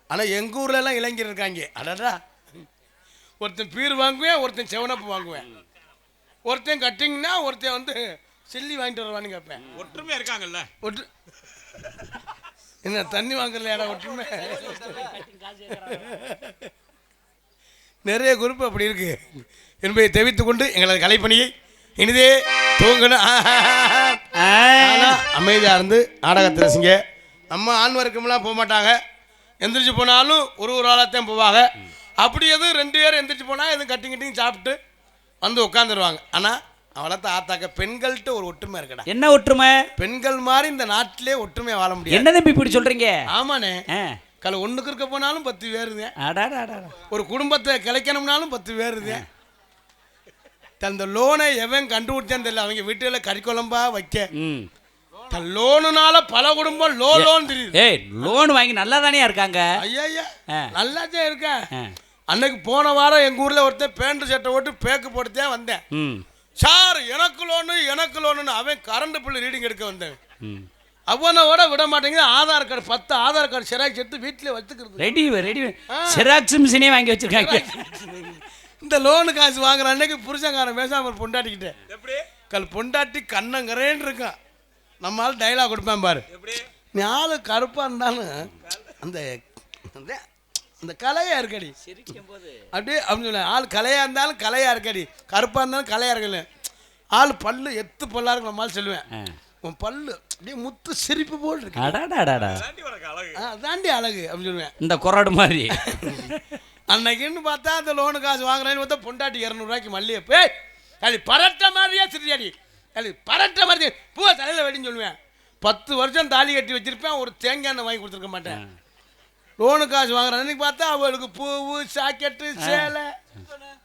ஆனால் எங்கள் ஊர்லலாம் இளைஞர் இருக்காங்க, அடடா ஒருத்தன் பீர் வாங்குவேன், ஒருத்தன் செவனப்பு வாங்குவேன், ஒருத்தன் கட்டிங்கன்னா ஒருத்தன் வந்து சில்லி வாங்கிட்டு வருவான்னு கேட்பேன். ஒற்றுமையா இருக்காங்கல்ல. என்ன தண்ணி வாங்கலையாடா ஒற்றுமை? நிறைய குரூப் அப்படி இருக்கு என்பதை தெரிவித்துக் கொண்டு எங்களது கலைப்பணியை இனிதே துவங்கணும். அமைதியாக இருந்து நாடகத்தை ரசிங்க. நம்ம ஆண் வர்க்கம்லாம் போக மாட்டாங்க, எந்திரிச்சு போனாலும் ஒரு ஆளாத்தான் போவாங்க. அப்படி எதுவும் 2 பேர் எந்திரிச்சு போனால் எதுவும் கட்டிங் சாப்பிட்டு வந்து உட்காந்துருவாங்க. ஆனால் அவளத்த ஆத்தாக்க பெண்கள்கிட்ட ஒரு ஒற்றுமை இருக்கடா. என்ன ஒற்றுமை? பெண்கள் மாதிரி இந்த நாட்டிலே ஒற்றுமையாக வாழ முடியும். என்ன தம்பி இப்படி சொல்றீங்க? ஆமாண்ணே, கலை ஒன்றுக்கு இருக்க போனாலும் 10 பேர் இருந்தேன். ஒரு குடும்பத்தை கிளைக்கணும்னாலும் 10 பேர் இருந்தேன். அந்த லோனை எவன் கண்டுபிடிச்சான்னு தெரியல. அவங்க வீட்டுல கறிக்குழம்பா வைக்க லோனுனால பல குடும்பம் லோன் தெரியுது. ஏய், லோன் வாங்கி நல்லா தானே இருக்காங்க. ஐயா நல்லாதான் இருக்கேன். அன்னைக்கு போன வாரம் எங்க ஊர்ல ஒருத்தன் பேண்ட் சட்டை போட்டு பேக்கு போட்டுதான் வந்தேன். சார் எனக்கு லோனு அவன் கரண்ட் பில் ரீடிங் எடுக்க வந்தேன். அவனோட விட மாட்டேங்குது. Aadhaar card 10 Aadhaar card Xerox எடுத்து வீட்டில் வச்சுக்கிறது. ரெடி செராக்ஸ் மிஷினே வாங்கி வச்சிருக்காங்க. இந்த லோனு காசு வாங்குற அன்னைக்கு புருஷங்காரன் பேசாம பொண்டாட்டிக்கிட்டேன். கல் பொண்டாட்டி கண்ணங்கரேன்னு இருக்கான். நம்மளால டைலாக் கொடுப்பேன் பாரு. நீ ஆளு கருப்பா இருந்தாலும் அந்த அந்த கலையா இருக்கடி அப்படியே அப்படின்னு சொல்ல. ஆள் கலையா இருந்தாலும் கலையா இருக்கடி, கருப்பா இருந்தாலும் கலையா இருக்கல. ஆள் பல்லு எத்து பல்லா இருக்கு நம்மளால சொல்லுவேன். உன் பல்லு அப்படியே முத்து சிரிப்பு போல் இருக்கு, அதாண்டி அழகு அப்படின்னு சொல்லுவேன். இந்த கொராடு மாதிரி. அன்னைக்குன்னு பார்த்தா அந்த லோனு காசு வாங்குறேன்னு பார்த்தா பொண்டாட்டி 200 ரூபாய்க்கு மல்லிகை அது பரட்ட மாதிரியா சிரியாடி, அது பரட்ட மாதிரி பூவை தலையில் வெடின்னு சொல்லுவேன். 10 வருஷம் தாலி கட்டி வச்சிருப்பேன், ஒரு தேங்காய் எண்ணெய் வாங்கி கொடுத்துருக்க மாட்டேன். லோனு காசு வாங்குறேன் அன்னைக்கு பார்த்தா அவளுக்கு பூவு, சாக்கெட்டு, சேலை,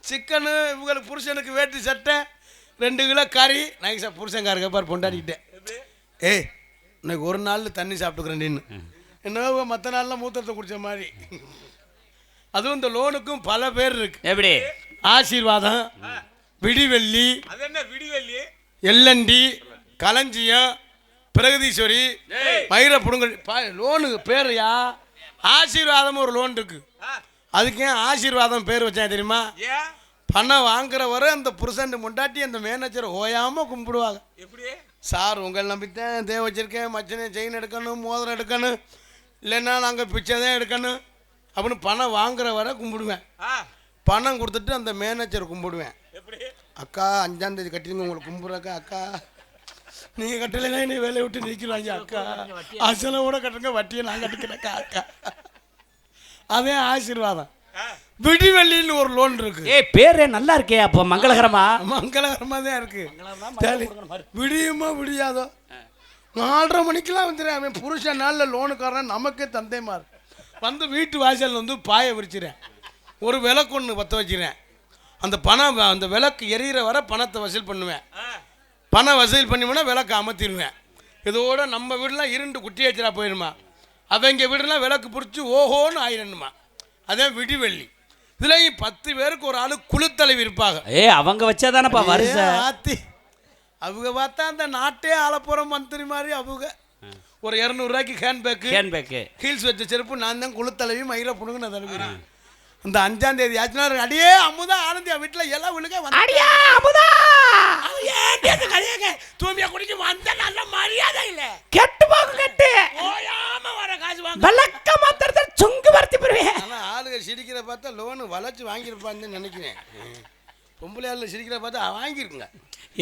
சிக்கனு, இவங்களுக்கு புருஷனுக்கு வேட்டி சட்டை, 2 கிலோ கறி. நான் புருஷன்காரங்க பாரு பொண்டாடிக்கிட்டேன். ஏய் இன்னைக்கு ஒரு நாள் தண்ணி சாப்பிட்டுக்கிறேன் நின்று என்ன மற்ற நாள்லாம் மூத்தத்தை குடிச்ச மாதிரி. அதுவும் இந்த லோனுக்கும் பல பேர் இருக்கு. எப்படி? ஆசீர்வாதம், விடிவெள்ளி, எல்லண்டி, களஞ்சியம், பிரகதீஸ்வரி, மயிர புடுங்கல். லோனுக்கு பேருயா ஆசீர்வாதம் ஒரு லோன் இருக்கு. அதுக்கு ஏன் ஆசீர்வாதம் பேர் வச்சா தெரியுமா? பணம் வாங்குற வரை அந்த புருஷன் முண்டாட்டி அந்த மேனேஜர் ஓயாம கும்பிடுவாங்க. சார் உங்களை நம்பித்தான் தேவை வச்சிருக்கேன், மச்சனை செயின் எடுக்கணும், மோதிரம் எடுக்கணும், இல்லைன்னா நாங்கள் பிச்சை தான் எடுக்கணும் அப்படின்னு பணம் வாங்குற வரை கும்பிடுவேன். பணம் கொடுத்துட்டு அந்த மேனேஜர் கும்பிடுவேன். அக்கா 5ஆம் தேதி கட்டிங்க உங்களுக்கு கும்பிட்றக்கா. அக்கா நீங்கள் கட்டலைன்னா என்னை வேலையை விட்டு நிற்கிறாங்க. அக்கா அசலோட கட்டுங்க, வட்டியை நான் கட்டிக்கிறேக்கா. அக்கா அதே ஆசீர்வாதம். விடிவெள்ளின்னு ஒரு லோன் இருக்கு. பேரே நல்லா இருக்கே. அப்போ மங்களகரமா தான் இருக்கு. விடியுமா விடியாதோ 4:30 மணிக்கெல்லாம் வந்துடுறேன். அவன் புருஷன் நாளில் லோனுக்காரன் நமக்கே தந்தைமார் வந்து வீட்டு வாசல் வந்து பாயை விரிச்சிறேன், ஒரு விளக்கு ஒன்று பற்ற வச்சிடறேன். அந்த பணம் அந்த விளக்கு எரியிற வரை பணத்தை வசூல் பண்ணுவேன். பணம் வசூல் பண்ணிவினா விளக்கு அமர்த்திடுவேன். இதோட நம்ம வீடெலாம் இருண்டு குட்டி வச்சிடா போயிடுமா, அவங்க வீடெல்லாம் விளக்கு பிடிச்சி ஓஹோன்னு ஆயிடணுமா. அதே விடிவெள்ளி. இதுலேயும் 10 பேருக்கு ஒரு ஆளு குழுத்தலைவி இருப்பாங்க. அவங்க வச்சாதானப்பா வருஷம் ஆத்தி. அவங்க பார்த்தா அந்த நாட்டே ஆளப்போகிற மந்திரி மாதிரி. அவங்க ஒரு 200 ரூபாய்க்கு ஹேண்ட்பேக்கு ஹீல்ஸ் வச்ச செருப்பு நான் தான் குழுத்தலைவி மயில புடுங்க நான் தருவேன். இந்த 5ஆம் தேதி ஆச்சுன்னா அடியே அமுதா ஆனந்தியா வீட்டில் எல்லாம் விழுக பார்த்தா லோனு வளைச்சு வாங்கியிருப்பான்னு நினைக்கிறேன். பொம்பளையாரில் சிரிக்கிற பார்த்தா வாங்கியிருக்குங்க.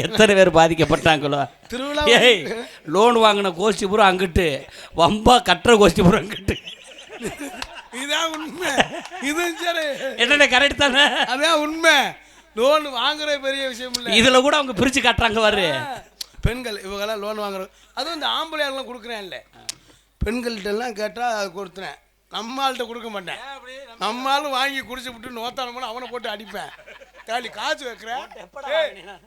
எத்தனை பேர் பாதிக்கப்பட்டாங்களோ. திருவிழா லோன் வாங்கின கோஷ்டி பூரா அங்கிட்டு, வம்பா கட்டுற கோஷ்டி பூரா அங்கிட்டு. இதான் உண்மை. இது சரி என்னென்ன கரெக்ட் தானே? அதான் உண்மை. லோன் வாங்குற பெரிய விஷயம் இல்லை. இதில் கூட அவங்க பிரித்து காட்டுறாங்க பாரு. பெண்கள் இவங்கெல்லாம் லோன் வாங்குறது, அதுவும் இந்த ஆம்பளையாரெலாம் கொடுக்குறேன் இல்லை, பெண்கள்கிட்டலாம் கேட்டால் அது கொடுத்துறேன். நம்மள்கிட்ட கொடுக்க மாட்டேன். நம்மளும் வாங்கி குடிச்சு விட்டு நோத்தானோம்னா அவனை போட்டு அடிப்பேன். தாலி காசு வைக்கிறேன்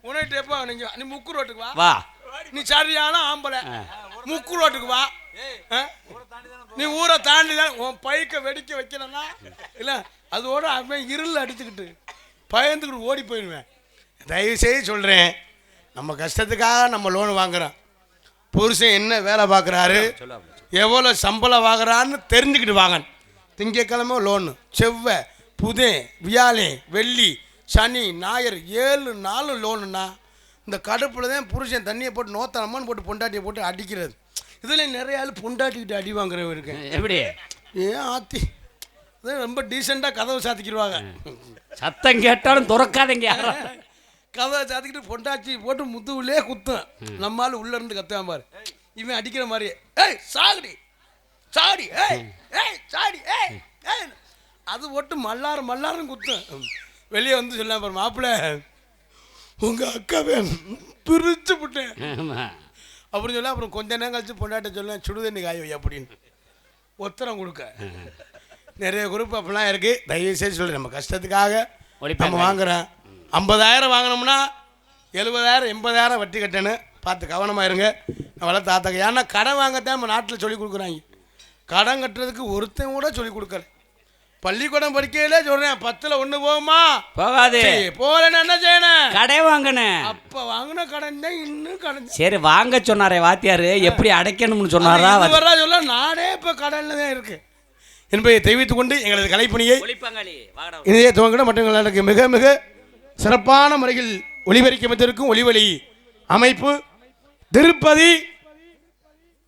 உனக்கு எப்போ நீ முக்கு ரோட்டுக்கு வா. நீ சரியான ஆம்பளை, முக்கு ரோட்டுக்கு வா. நீ ஊரை தாண்டி தான் உன் பைக்கை வெடிக்க வைக்கலன்னா இல்லை அதோட அவன் இருள் அடிச்சுக்கிட்டு பயந்துக்கிட்டு ஓடி போயிடுவேன். தயவுசெய்து சொல்கிறேன், நம்ம கஷ்டத்துக்காக நம்ம லோன் வாங்குறோம். புருஷன் என்ன வேலை பார்க்குறாரு, எவ்வளோ சம்பளம் வாங்குறான்னு தெரிஞ்சுக்கிட்டு வாங்க. திங்கக்கிழமை லோனு, செவ்வாய் புதன் வியாழன் வெள்ளி சனி ஞாயிறு 7 நாளும் லோனுன்னா இந்த கடுப்பில் தான் புருஷன் தண்ணியை போட்டு நோத்தனமான்னு போட்டு பொண்டாட்டியை போட்டு அடிக்கிறது. இதில் நிறைய ஆள் பொண்டாட்டிக்கிட்டு அடி வாங்குறவங்க இருக்கேன். எப்படி ஏன் ஆத்தி அதான் ரொம்ப டீசெண்டாக கதவை சாத்திக்கிடுவாங்க. சத்தம் கேட்டாலும் துறக்காதீங்க யாரும். கதவை சாத்திக்கிட்டு பொண்டாச்சி போட்டு முதுகுலே குத்தும். நம்மளால உள்ள இருந்து கத்துவான் பாரு, இவன் அடிக்கிற மாதிரியே. ஏய் சாகுடி சாடி, ஏய் ஏய் சாடி, ஏய் ஏய் அது போட்டு மல்லாரும் குத்தும். வெளியே வந்து சொல்லலாம் பாரு, மாப்பிள்ளை உங்கள் அக்காவை பிரிச்சு விட்டேன் அப்படின்னு சொல்ல. அப்புறம் கொஞ்ச நேரம் கழிச்சு பொண்டாட்ட சொல்லுவேன், சுடுதண்ணி காய வை அப்படின்னு ஒத்தரம் கொடுக்க. நிறைய குரூப் அப்படிலாம் இருக்குது. தயவுசெய்து சொல்கிறேன், நம்ம கஷ்டத்துக்காக நம்ம வாங்குகிறோம். 50,000 வாங்கினோம்னா 70,000 80,000 வட்டி கட்டணும். பார்த்து கவனமாக இருங்க. நான் வளர்த்து ஆத்தாக்க. ஏன்னா கடன் வாங்கத்தான் நம்ம நாட்டில் சொல்லிக் கொடுக்குறாங்க. கடன் கட்டுறதுக்கு ஒருத்தன் கூட சொல்லிக் கொடுக்கல. பள்ளிக்கூடம் படிக்கையிலே சொல்கிறேன், 10ல் 1 போகுமா போகாது. போகலன்னு என்ன செய்யணும், கடை வாங்கினேன். அப்போ வாங்கின கடன் தான் இன்னும் கடன். சரி வாங்க சொன்னாரே வாத்தியார், எப்படி அடைக்கணும்னு சொன்னாரா? சொல்ல நானே இப்போ கடனில் தான் இருக்கு என்பதை தெரிவித்துக் கொண்டு எங்களது கலைப்பணியை இதையே துவங்கிட மற்றும் எனக்கு மிக மிக சிறப்பான முறையில் ஒளிபரிக்கப்பட்டிருக்கும் ஒளிவழி அமைப்பு திருப்பதி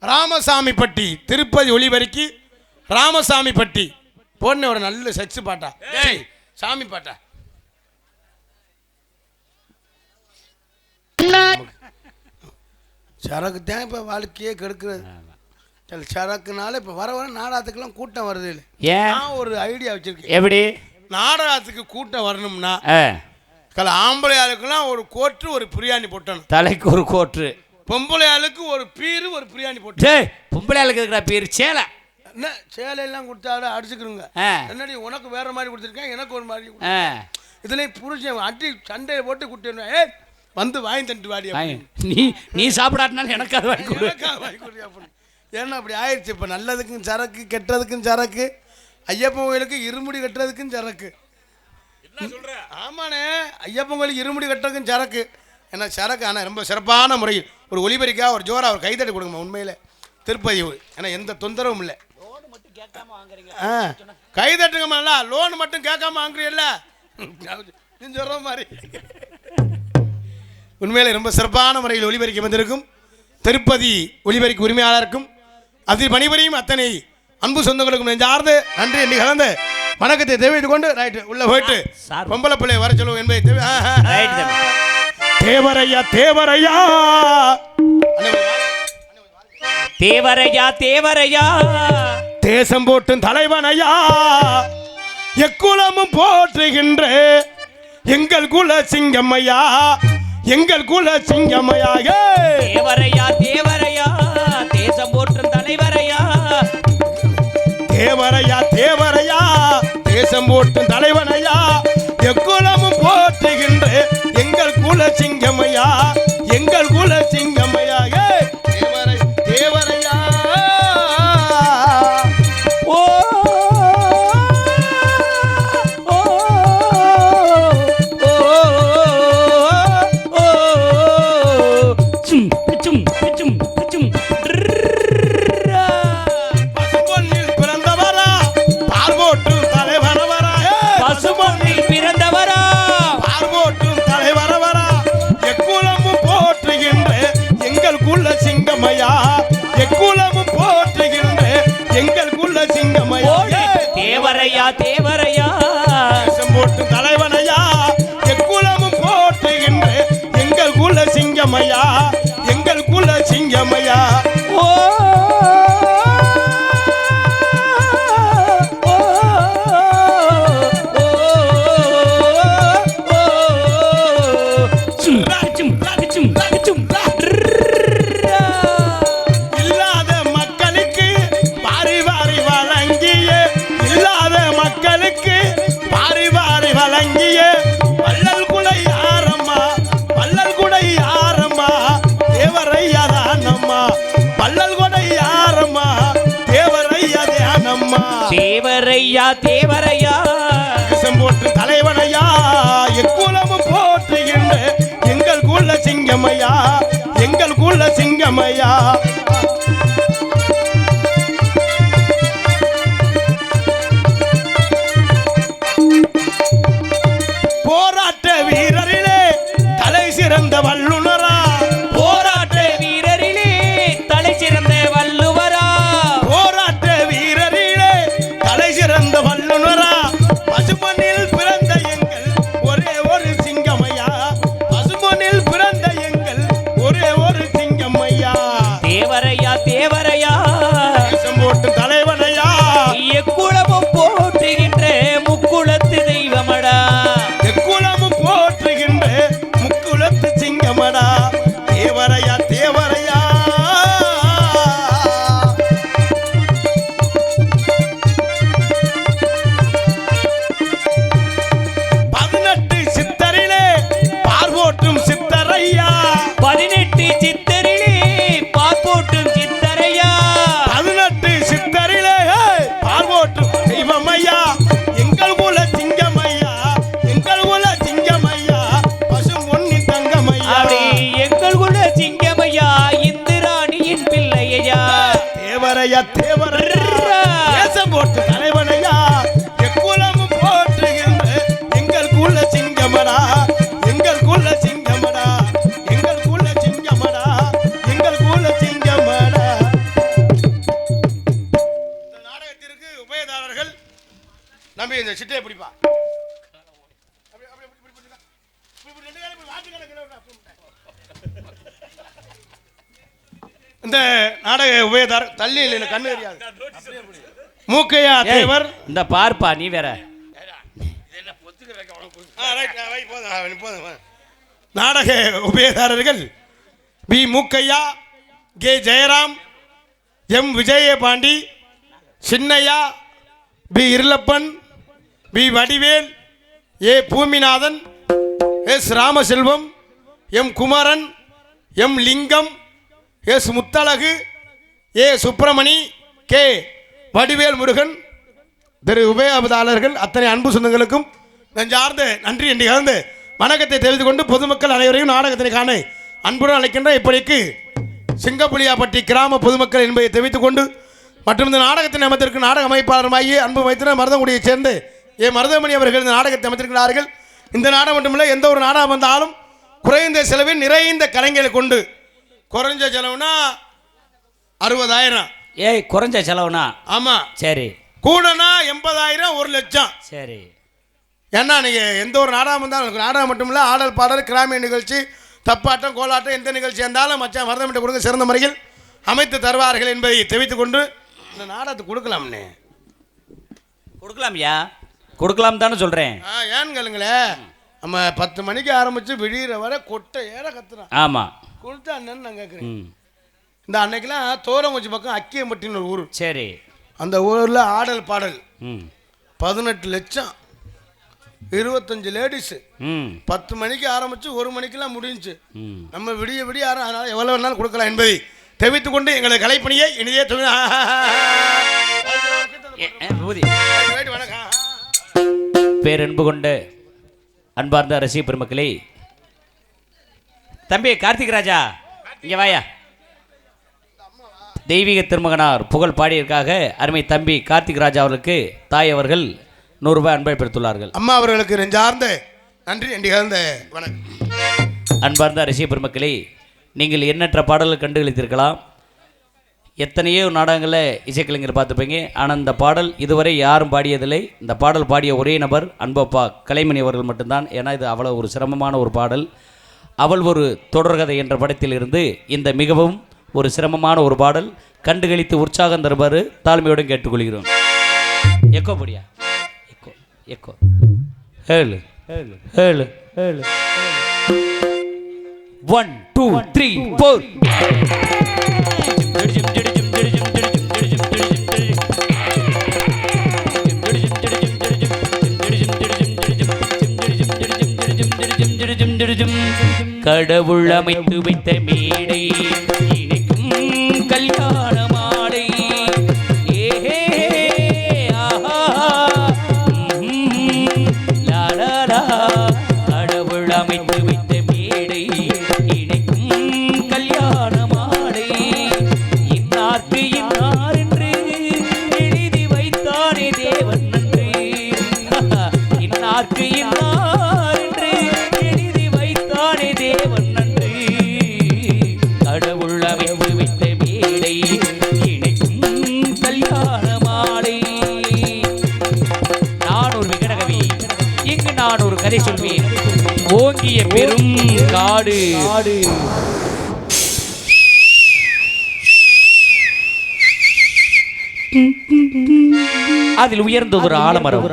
ராமசாமிப்பட்டி. திருப்பதி ஒளிபரிக்கு ராமசாமிப்பட்டி போன ஒரு நல்ல சச்சு பாட்டா, சாமி பாட்டா. சரக்கு தான் இப்போ வாழ்க்கையே கெடுக்கிறது. சில சரக்குனால இப்போ வர நாடகத்துக்கெல்லாம் கூட்டம் வருது இல்லை. ஏன் ஒரு ஐடியா வச்சிருக்கேன். எப்படி நாடகத்துக்கு கூட்டம் வரணும்னா ஆம்பளை ஆளுக்கெல்லாம் ஒரு கோட்டு ஒரு பிரியாணி போட்டணும். தலைக்கு ஒரு கோட்டு. பொம்பளை ஆளுக்கு ஒரு பீரு ஒரு பிரியாணி போட்டு. பொம்பளை ஆளுக்கு இருக்கிற பீர் சேலை. என்ன சேலையெல்லாம் கொடுத்தாட அடிச்சுக்கிறோங்க. என்னடி உனக்கு வேற மாதிரி கொடுத்துருக்கேன், எனக்கு ஒரு மாதிரி. இதுல புருஷன் அடி சண்டையை போட்டு கூட்டிடுவேன். ஏ வந்து வாங்கி தந்துட்டு வாடி. நீ சாப்பிடாட்டினாலும் எனக்கு அது வாங்கி கொடு. ஏன்னா அப்படி ஆயிடுச்சு. இப்போ நல்லதுக்கும் சரக்கு, கெட்டதுக்கும் சரக்கு. ஐயப்பன் கோயிலுக்கு இருமுடி கட்டுறதுக்கும் சரக்கு. ஆமாண்ணே, ஐயப்பன் கோயிலுக்கு இருமுடி கட்டுறதுக்கும் சரக்கு. ஏன்னா சரக்கு ஆனால் ரொம்ப சிறப்பான முறையில் ஒரு ஒளிபரிக்கா ஒரு ஜோரா ஒரு கைத்தட்டி கொடுங்க உண்மையில் திருப்பதி. ஏன்னா எந்த தொந்தரவும் இல்லை. கைதட்டுங்கம்மா, லோன் மட்டும் கேட்காம வாங்குறீல்ல நீ சொல்ற மாதிரி. உண்மையிலே ரொம்ப சிறப்பான முறையில் ஒளிபரிக்க வந்திருக்கும் திருப்பதி ஒளிபரிக்கு உரிமையாளருக்கும் அதில் பணிபுரியும் அத்தனை அன்பு சொந்தங்களுக்கும் நெஞ்சார்ந்து நன்றி எண்ணி கலந்து வணக்கத்தை தெரிவித்துக் கொண்டு ரைட்டு உள்ள போயிட்டு பொம்பளை பிள்ளை வர சொல்லுவோம் என்பதை தேவரையா தேவரையா தேவரையா தேவரையா தேசம் போட்டும் தலைவனையா எக்குலமும் போற்றுகின்ற எங்கள் குல சிங்கம்மையா எங்கள் குல சிங்கம்மையா. தேவரையா தேவரையா தேசம் போற்றும் தலைவரையா. தேவரையா தேவரையா தேசம் போட்டும் தலைவனையா எக்குலமும் போற்றுகின்ற எங்கள் குல சிங்கம்மையா எங்கள் குல சிங்கம்மையா. தேவரை தேவரையா. ஓ சிங்கமையா எங்கள் குல சிங்கமையா ஓ இல்லாத மக்களுக்கு வாரி வாரி வழங்கிய இல்லாத மக்களுக்கு வாரி வாரி வழங்கிய வள்ளல் குலை யாரம்மா வள்ளல் குடை யாரம்மா தேவரையா தானம்மா வள்ளல் குடை யாரம்மா தேவரையா தானம்மா தேவரையா தேவரையா தேசம் போற்று தலைவனையா எக்குலமும் போற்றுகின்ற எங்கள் குல சிங்கமையா எங்கள் குல சிங்கமையா போராட்ட வீரரிலே தலை சிறந்த வல்லுனரா போராட்ட வீரரிலே தலை சிறந்த வள்ளுவரா போராட்ட வீரரிலே தலை சிறந்த வல்லுனரா பசுமண்ணில் பிறந்த எங்கள் ஒரே ஒரு சிங்கமையா பசுமண்ணில் பிறந்த எங்கள் ஒரே ஒரு சிங்கமையா தேவரையா தேவரையா தேசம் போட்டு தலைவனையா எக்குளமும் போற்றுகின்ற முக்குளத்து தெய்வமடா எக்குலமும் போற்றுகின்ற முக்குலத்து சிங்கமடா தேவரையா தேவரையா பதினெட்டு சித்தரிலே பார்வோட்டும் சித்தரையா 18 சித்தரிலே பாப்போட்டும் சித்தரையா 18 சித்தரிலே பார்வோட்டும் தெய்வமையா எங்கள் குல சிங்கமையா எங்கள் குல சிங்கமையா பசும் பொன்னி தங்கமையா அப்படி எங்கள் குல சிங்கமையா இந்திராணியின் பிள்ளையா தேவரையா தேவரையா தேசம் போட்டு தலைவனையா எக்குலமும் போற்றுகின்ற எங்கள் குல சிங்கமடா எங்கள் குல சிங்கமடா எங்கள் குல சிங்கமடா எங்கள் குல சிங்கமடா இந்த நாடகத்திற்கு உபயதாரர்கள் நம்பி இந்த சிட்டையை பிடிப்பா இந்த நாடக உபயதார் தள்ளி இல்லை கண்ணு தெரியாது மூக்கையா தேவர் இந்த பார்ப்பா நீ வேற நாடக உபயதாரர்கள் P Mookkaiya K Jayaram M Vijayapandi Chinnaiya P Irulappan P Vadivel A Boominathan S Ramaselvam M Kumaran M Lingam S Muthazhagu A Subramani K Vadivel Murugan திரு உபயதாரர்கள் அத்தனை அன்பு சொந்தங்களுக்கும் நெஞ்சார்ந்த நன்றி என்று கலந்து வணக்கத்தை தெரிவித்துக் கொண்டு பொதுமக்கள் அனைவரையும் நாடகத்தினை காண அன்புடன் அழைக்கின்ற இப்படிக்கு சிங்கப்புலியாப்பட்டி கிராம பொதுமக்கள் என்பதை தெரிவித்துக் கொண்டு மற்றும் இந்த நாடகத்தின் அமைத்திற்கு நாடக அமைப்பாளருமாகிய அன்பு மைத்திர மருதங்குடியைச் சேர்ந்து ஏ மருதமணி அவர்கள் இந்த நாடகத்தை அமைத்திருக்கிறார்கள். இந்த நாடகம் மட்டுமில்லை, எந்த ஒரு நாடகம் வந்தாலும் குறைந்த செலவில் நிறைந்த கலைஞர்களை கொண்டு குறைஞ்ச செலவுனா 60,000. ஏய் குறைஞ்ச செலவுனா ஆமா, சரி, கூடனா 80,000 1,00,000. சரி. ஏன்னா நீங்கள் எந்த ஒரு நாடகம் வந்தாலும் நாடகம் மட்டுமில்லை, ஆடல் பாடல் கிராமிய நிகழ்ச்சி தப்பாட்டம் கோலாட்டம் எந்த நிகழ்ச்சி இருந்தாலும் மச்சான் மருதமிட்ட கொடுக்க சிறந்த முறையில் அமைத்து தருவார்கள் என்பதை தெரிவித்துக் கொண்டு இந்த நாடகத்தை கொடுக்கலாம்னே. கொடுக்கலாம்யா, கொடுக்கலாம் தானே சொல்கிறேன். ஏன்னு கேளுங்களே, நம்ம 10 மணிக்கு ஆரம்பித்து விடிகிற வரை கொட்டை ஏற கத்துறான். ஆமாம், கொடுத்தா அண்ணன் நான் கேட்குறேன். இந்த அன்னைக்கெல்லாம் தோரங்குச்சி பக்கம் அக்கியம்பட்டின்னு ஒரு ஊர். சரி. அந்த ஊரில் ஆடல் பாடல் 18 லட்சம் 25 லேடிஸு 10 மணிக்கு ஆரம்பித்து 1 மணிக்கெல்லாம் முடிஞ்சு. நம்ம விடிய விடிய அதனால் எவ்வளோ வேணாலும் கொடுக்கலாம் என்பதை தெரிவித்துக் கொண்டு எங்களை கலைப்பணியை இனிதே பேரன்பு கொண்ட அன்பார்ந்த ரசிக பெருமக்களே, தம்பி கார்த்திக் ராஜா இங்கே வாயா. தெய்வீக திருமகனார் புகழ் பாடியிருக்காக அருமை தம்பி கார்த்திக் ராஜா அவர்களுக்கு தாய் அவர்கள் 100 ரூபாய் அன்பை பெற்றுள்ளார்கள். அம்மா அவர்களுக்கு நெஞ்சார்ந்த நன்றி கலந்த வணக்கம். அன்பார்ந்த ரசிக பெருமக்களே, நீங்கள் எண்ணற்ற பாடல்கள் கண்டுகளித்திருக்கலாம். எத்தனையோ நாடகங்களில் இசைக்கலைஞர் பார்த்துப்பீங்க. ஆனால் இந்த பாடல் இதுவரை யாரும் பாடியதில்லை. இந்த பாடல் பாடிய ஒரே நபர் அன்பப்பா கலைமணி அவர்கள் மட்டும்தான். ஏன்னா இது அவ்வளோ ஒரு சிரமமான ஒரு பாடல். அவள் ஒரு தொடர்கதை என்ற படத்திலிருந்து இந்த மிகவும் ஒரு சிரமமான ஒரு பாடல் கண்டுகளித்து உற்சாகம் தருமாறு தாழ்மையுடன் கேட்டுக்கொள்கிறோம். எக்கோ படியா எக்கோ எக்கோ ஏழு ஏழு ஏழு ஏழு 1 2 3 4 கடவுள் அமைத்து வைத்த மேடை இணைக்கும் கல்யாண மாலை. ஏஹே ஆஹா லாலா கடவுள் அமைத்து வைத்த மேடை இணைக்கும் கல்யாண மாலை. இன்னார்க்கு இன்னார் என்று எழுதி வைத்தானே தேவன் நன்றி. இன்னார்க்கு இன்னார் என்று எழுதி வைத்தானே தேவன் நன்றி. கடவுள் அமைத்து வைத்த மேடை இணைக்கும் கல்யாண மாலை. நான் ஒரு விகடகவி, இங்கு நான் ஒரு கதை சொல்வேன். ஓங்கிய பெரும் காடு அதில் உயர்ந்த ஒரு ஆலமரம்.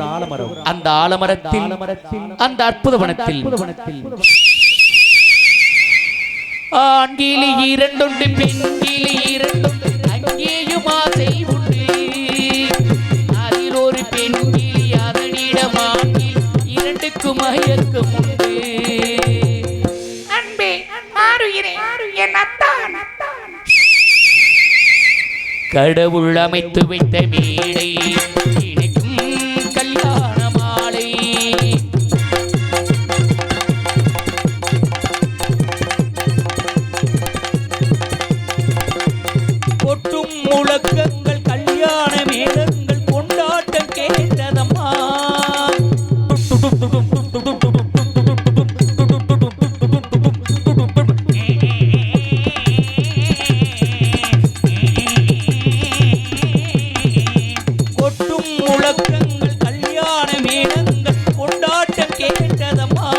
அந்த ஆலமரத்தில் அந்த அற்புத வனத்தில் ஆண்கிளி இரண்டுண்டு பெண்கிளி இரண்டுண்டு அங்கேயும் ஆசை உண்டு. அதில் ஒரு பெண்கிளி அதனிடம் ஆண்கிளி இரண்டுக்கும் மயக்கம் உண்டு. அன்பே ஆருயிரே என் அத்தான். கடவுள் அமைத்து வைத்த மேடை இணைக்கும் கல்யாண மாலை. கொட்டும் முழக்கங்கள் கல்யாண மேளங்கள் கொண்டாட்டம் கேட்டதம்மா. கொட்டும் முழக்கங்கள் கல்யாண மேளங்கள் கொண்டாட்டம் கேட்டதம்மா.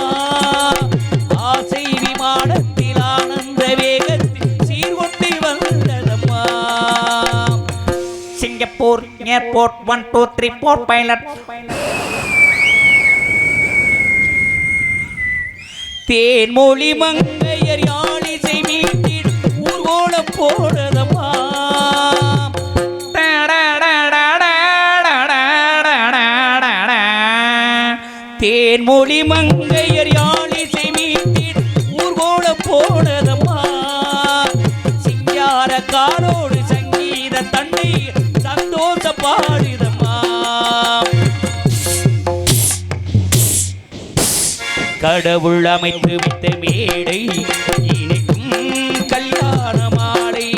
ஆசை விமானத்தில் ஆனந்த வேகத்தில் சீர்கொண்டு வந்ததம்மா. Singapore airport 1 2 3 4 pilot. தேன்மொழி மங்கையர் யாழிசை மீட்டில் ஊர்வலம் போனதம்மா. தேன்மொழி மங்கையர் யாழிசை மீட்டில் ஊர்வலம் போனதம்மா. சிங்கார காரோடு சங்கீத தண்ணீர் சந்தோஷ பாடுதம்மா. கடவுள் அமைத்து வைத்த மேடை இணைக்கும் கல்யாண மாலை.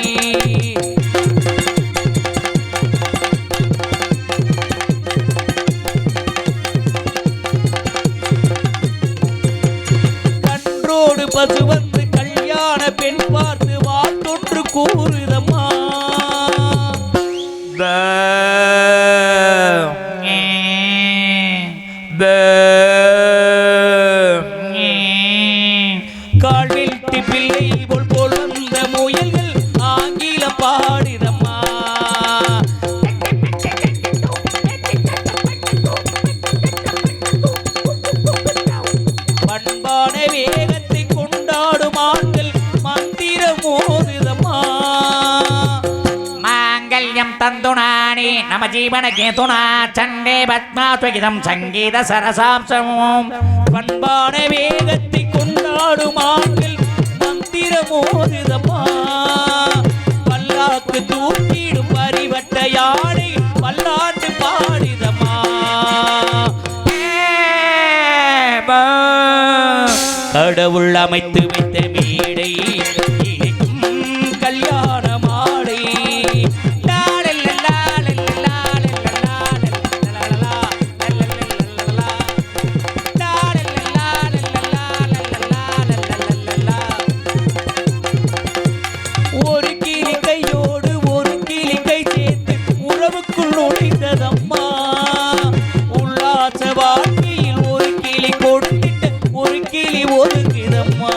கன்றோடு பசு வந்து கல்யாண பெண் பார்த்து வாட்டொன்று கூறுதம்மா. கால்வெட்டி பிள்ளை போல் பொழுந்த முயல்கள் ஆங்கிலம் பாடிதம்மா. பண்பான வேகத்தை கொண்டாடும் ஆண்கள் மந்திரம் ஓதுதம்மா. மாங்கல்யம் தந்துனானே நம ஜீவனகே துணா சண்டே பத்மாத்வகிதம் சங்கீத சரசாம்சமும். பண்பான வேகத்தை கொண்டாடும் ஆண்கள் மந்திரம் ஓதுதம்மா. பல்லாக்கு தூக்கிடும் பரிவட்ட யானை பல்லாண்டு பாடிதம்மா. கடவுள் அமைத்து வைத்த மேடை இணைக்கும் கல்யாண மாலை. ஒரு கிளி கையோடு ஒரு கிளி கை சேர்த்து உறவுக்குள் நுழைந்ததம்மா. உல்லாச வாழ்க்கையில் ஒரு கிளி கொடுத்துட்டு ஒரு கிளி ஒதுக்குதம்மா.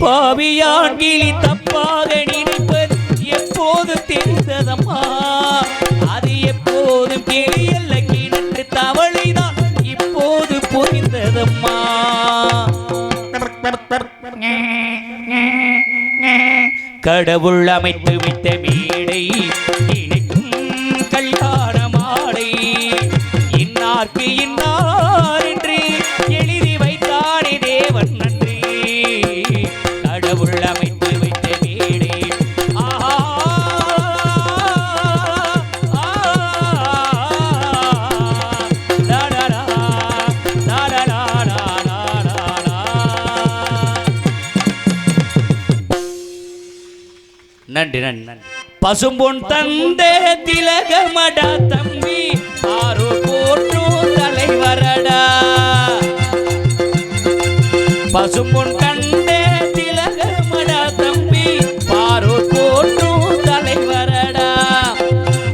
பாவியான் கிளி தப்பாக நினைப்பது எப்போது தெரிந்ததம்மா அது எப்போதும் கிளியல்ல கிணற்று தவளைதான் இப்போது புரிந்ததம்மா கடவுள் அமைத்து விட்ட மேடை இணைக்கும் கல்யாண மாலை இன்னார்க்கு இன்னார் என்று எழுதி வைத்தானே தேவன் நன்றி கடவுள் அமைத்து வைத்த மேடை நன்றி நன்றி நன்றி பசும்பொன் தந்தே திலகமடா தம்பி ஆரோ போற்றும் தலைவரடா பசும்பொன் கண்டே திலகமடா தம்பி பாரோ போற்றும் தலைவரடா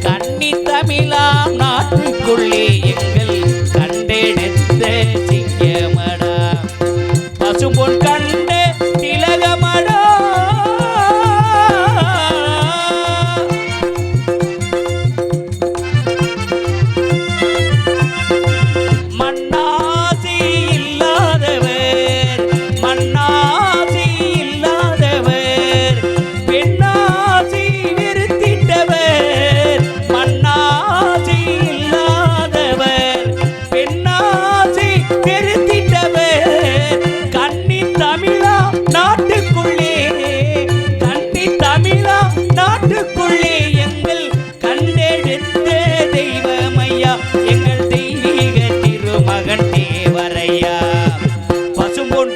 கன்னி தமிழாம் நாட்டுக்குள்ளே எங்கள் கண்டெடுத்த சிங்கமடா பசும்பொன் கண்டே திலகமடா நாட்டுக்குள்ளே எங்கள் கண்டெடுத்த தெய்வமையா எங்கள் தெய்வீக திருமகன் தேவரையா பசும்பொன்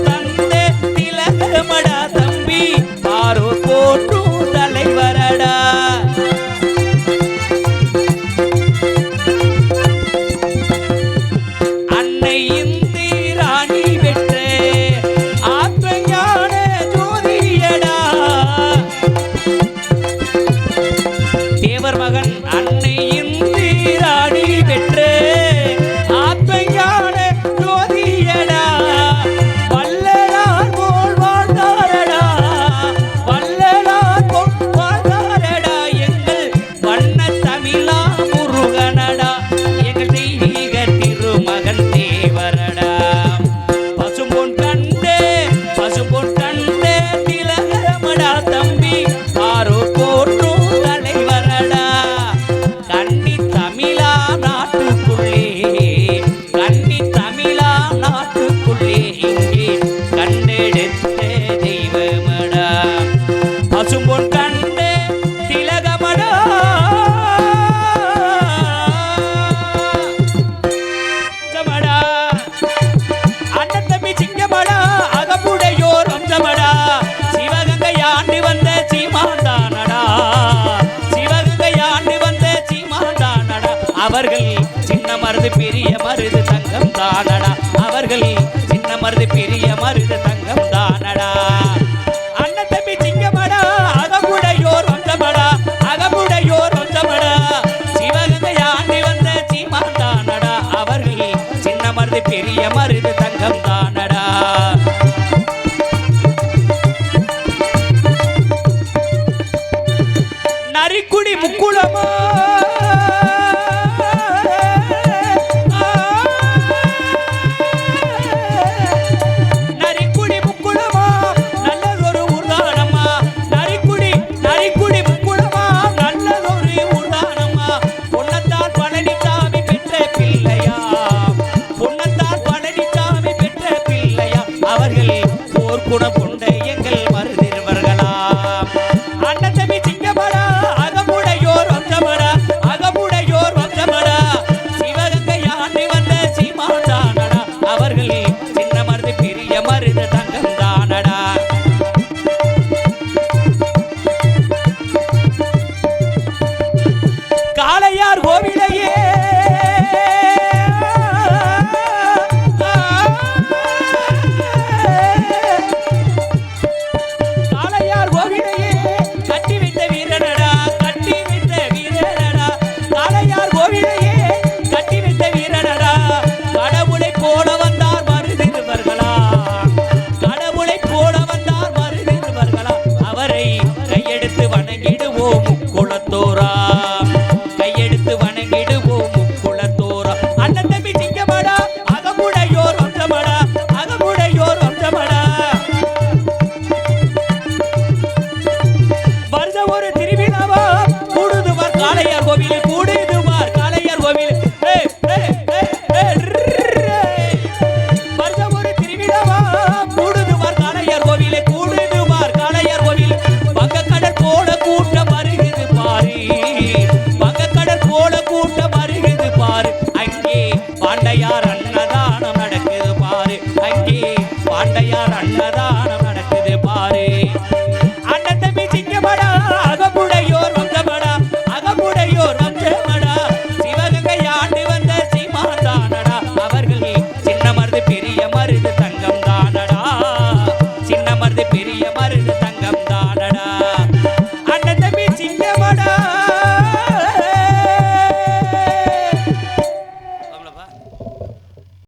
தந்தே திலகமடா தம்பி பாரோ போற்றும் தலைவரடா அன்னை இந்தி ராணி பெற்ற ஆத்மஞான ஜோதியடா தேவர் மகன் அன்னை இந்தி ராணி பெற்ற ஆத்மஞான ஜோதியடா வள்ளலார் போல் வாழ்ந்தாரடா வள்ளலார் போல் வாழ்ந்தாரடா எங்கள் வண்ண தமிழா முருகனடா எங்கள் தெய்வீக திருமகன் தேவரடா பசும்பொன் கண்டே திலகமடா தம்பி பாரோ போற்றும் தலைவரடா கன்னி தமிழா நாட்டுக்குள்ளே இங்கே கண்டெடுத்த தெய்வமடா பசும்பொன் கண்டே திலகமடா ஜமடா அண்ணன் தம்பி சிங்கமடா அகமுடையோர் வம்சமடா சிவகங்கை ஆண்டு வந்த சீமாந்தானடா சிவகங்கை ஆண்டு வந்த சீமாந்தானடா அவர்கள் சின்ன மருது பெரிய மருது தங்கம் தானடா அவர்கள் சின்ன மருது பெரிய மருது தங்கம் தானடா அண்ணன் தம்பி சிங்கமடா அகமுடையோர் வம்சமடா சிவகங்கை ஆண்டு வந்த சீமாந்தானடா அவர்கள் சின்ன மருது பெரிய மருது தங்கம் தானடா நரிக்குடி முக்குளமா நரிக்குடி முக்குளமா நல்லதொரு ஊர்தானம்மா நரிக்குடி முக்குளமா நல்லதொரு ஊர்தானம்மா பொன்னத்தால் பழனிசாமி பெற்ற பிள்ளையா பொன்னத்தால் பழனிசாமி பெற்ற பிள்ளையா அவர்கள் போர்க்குண பொண்ணு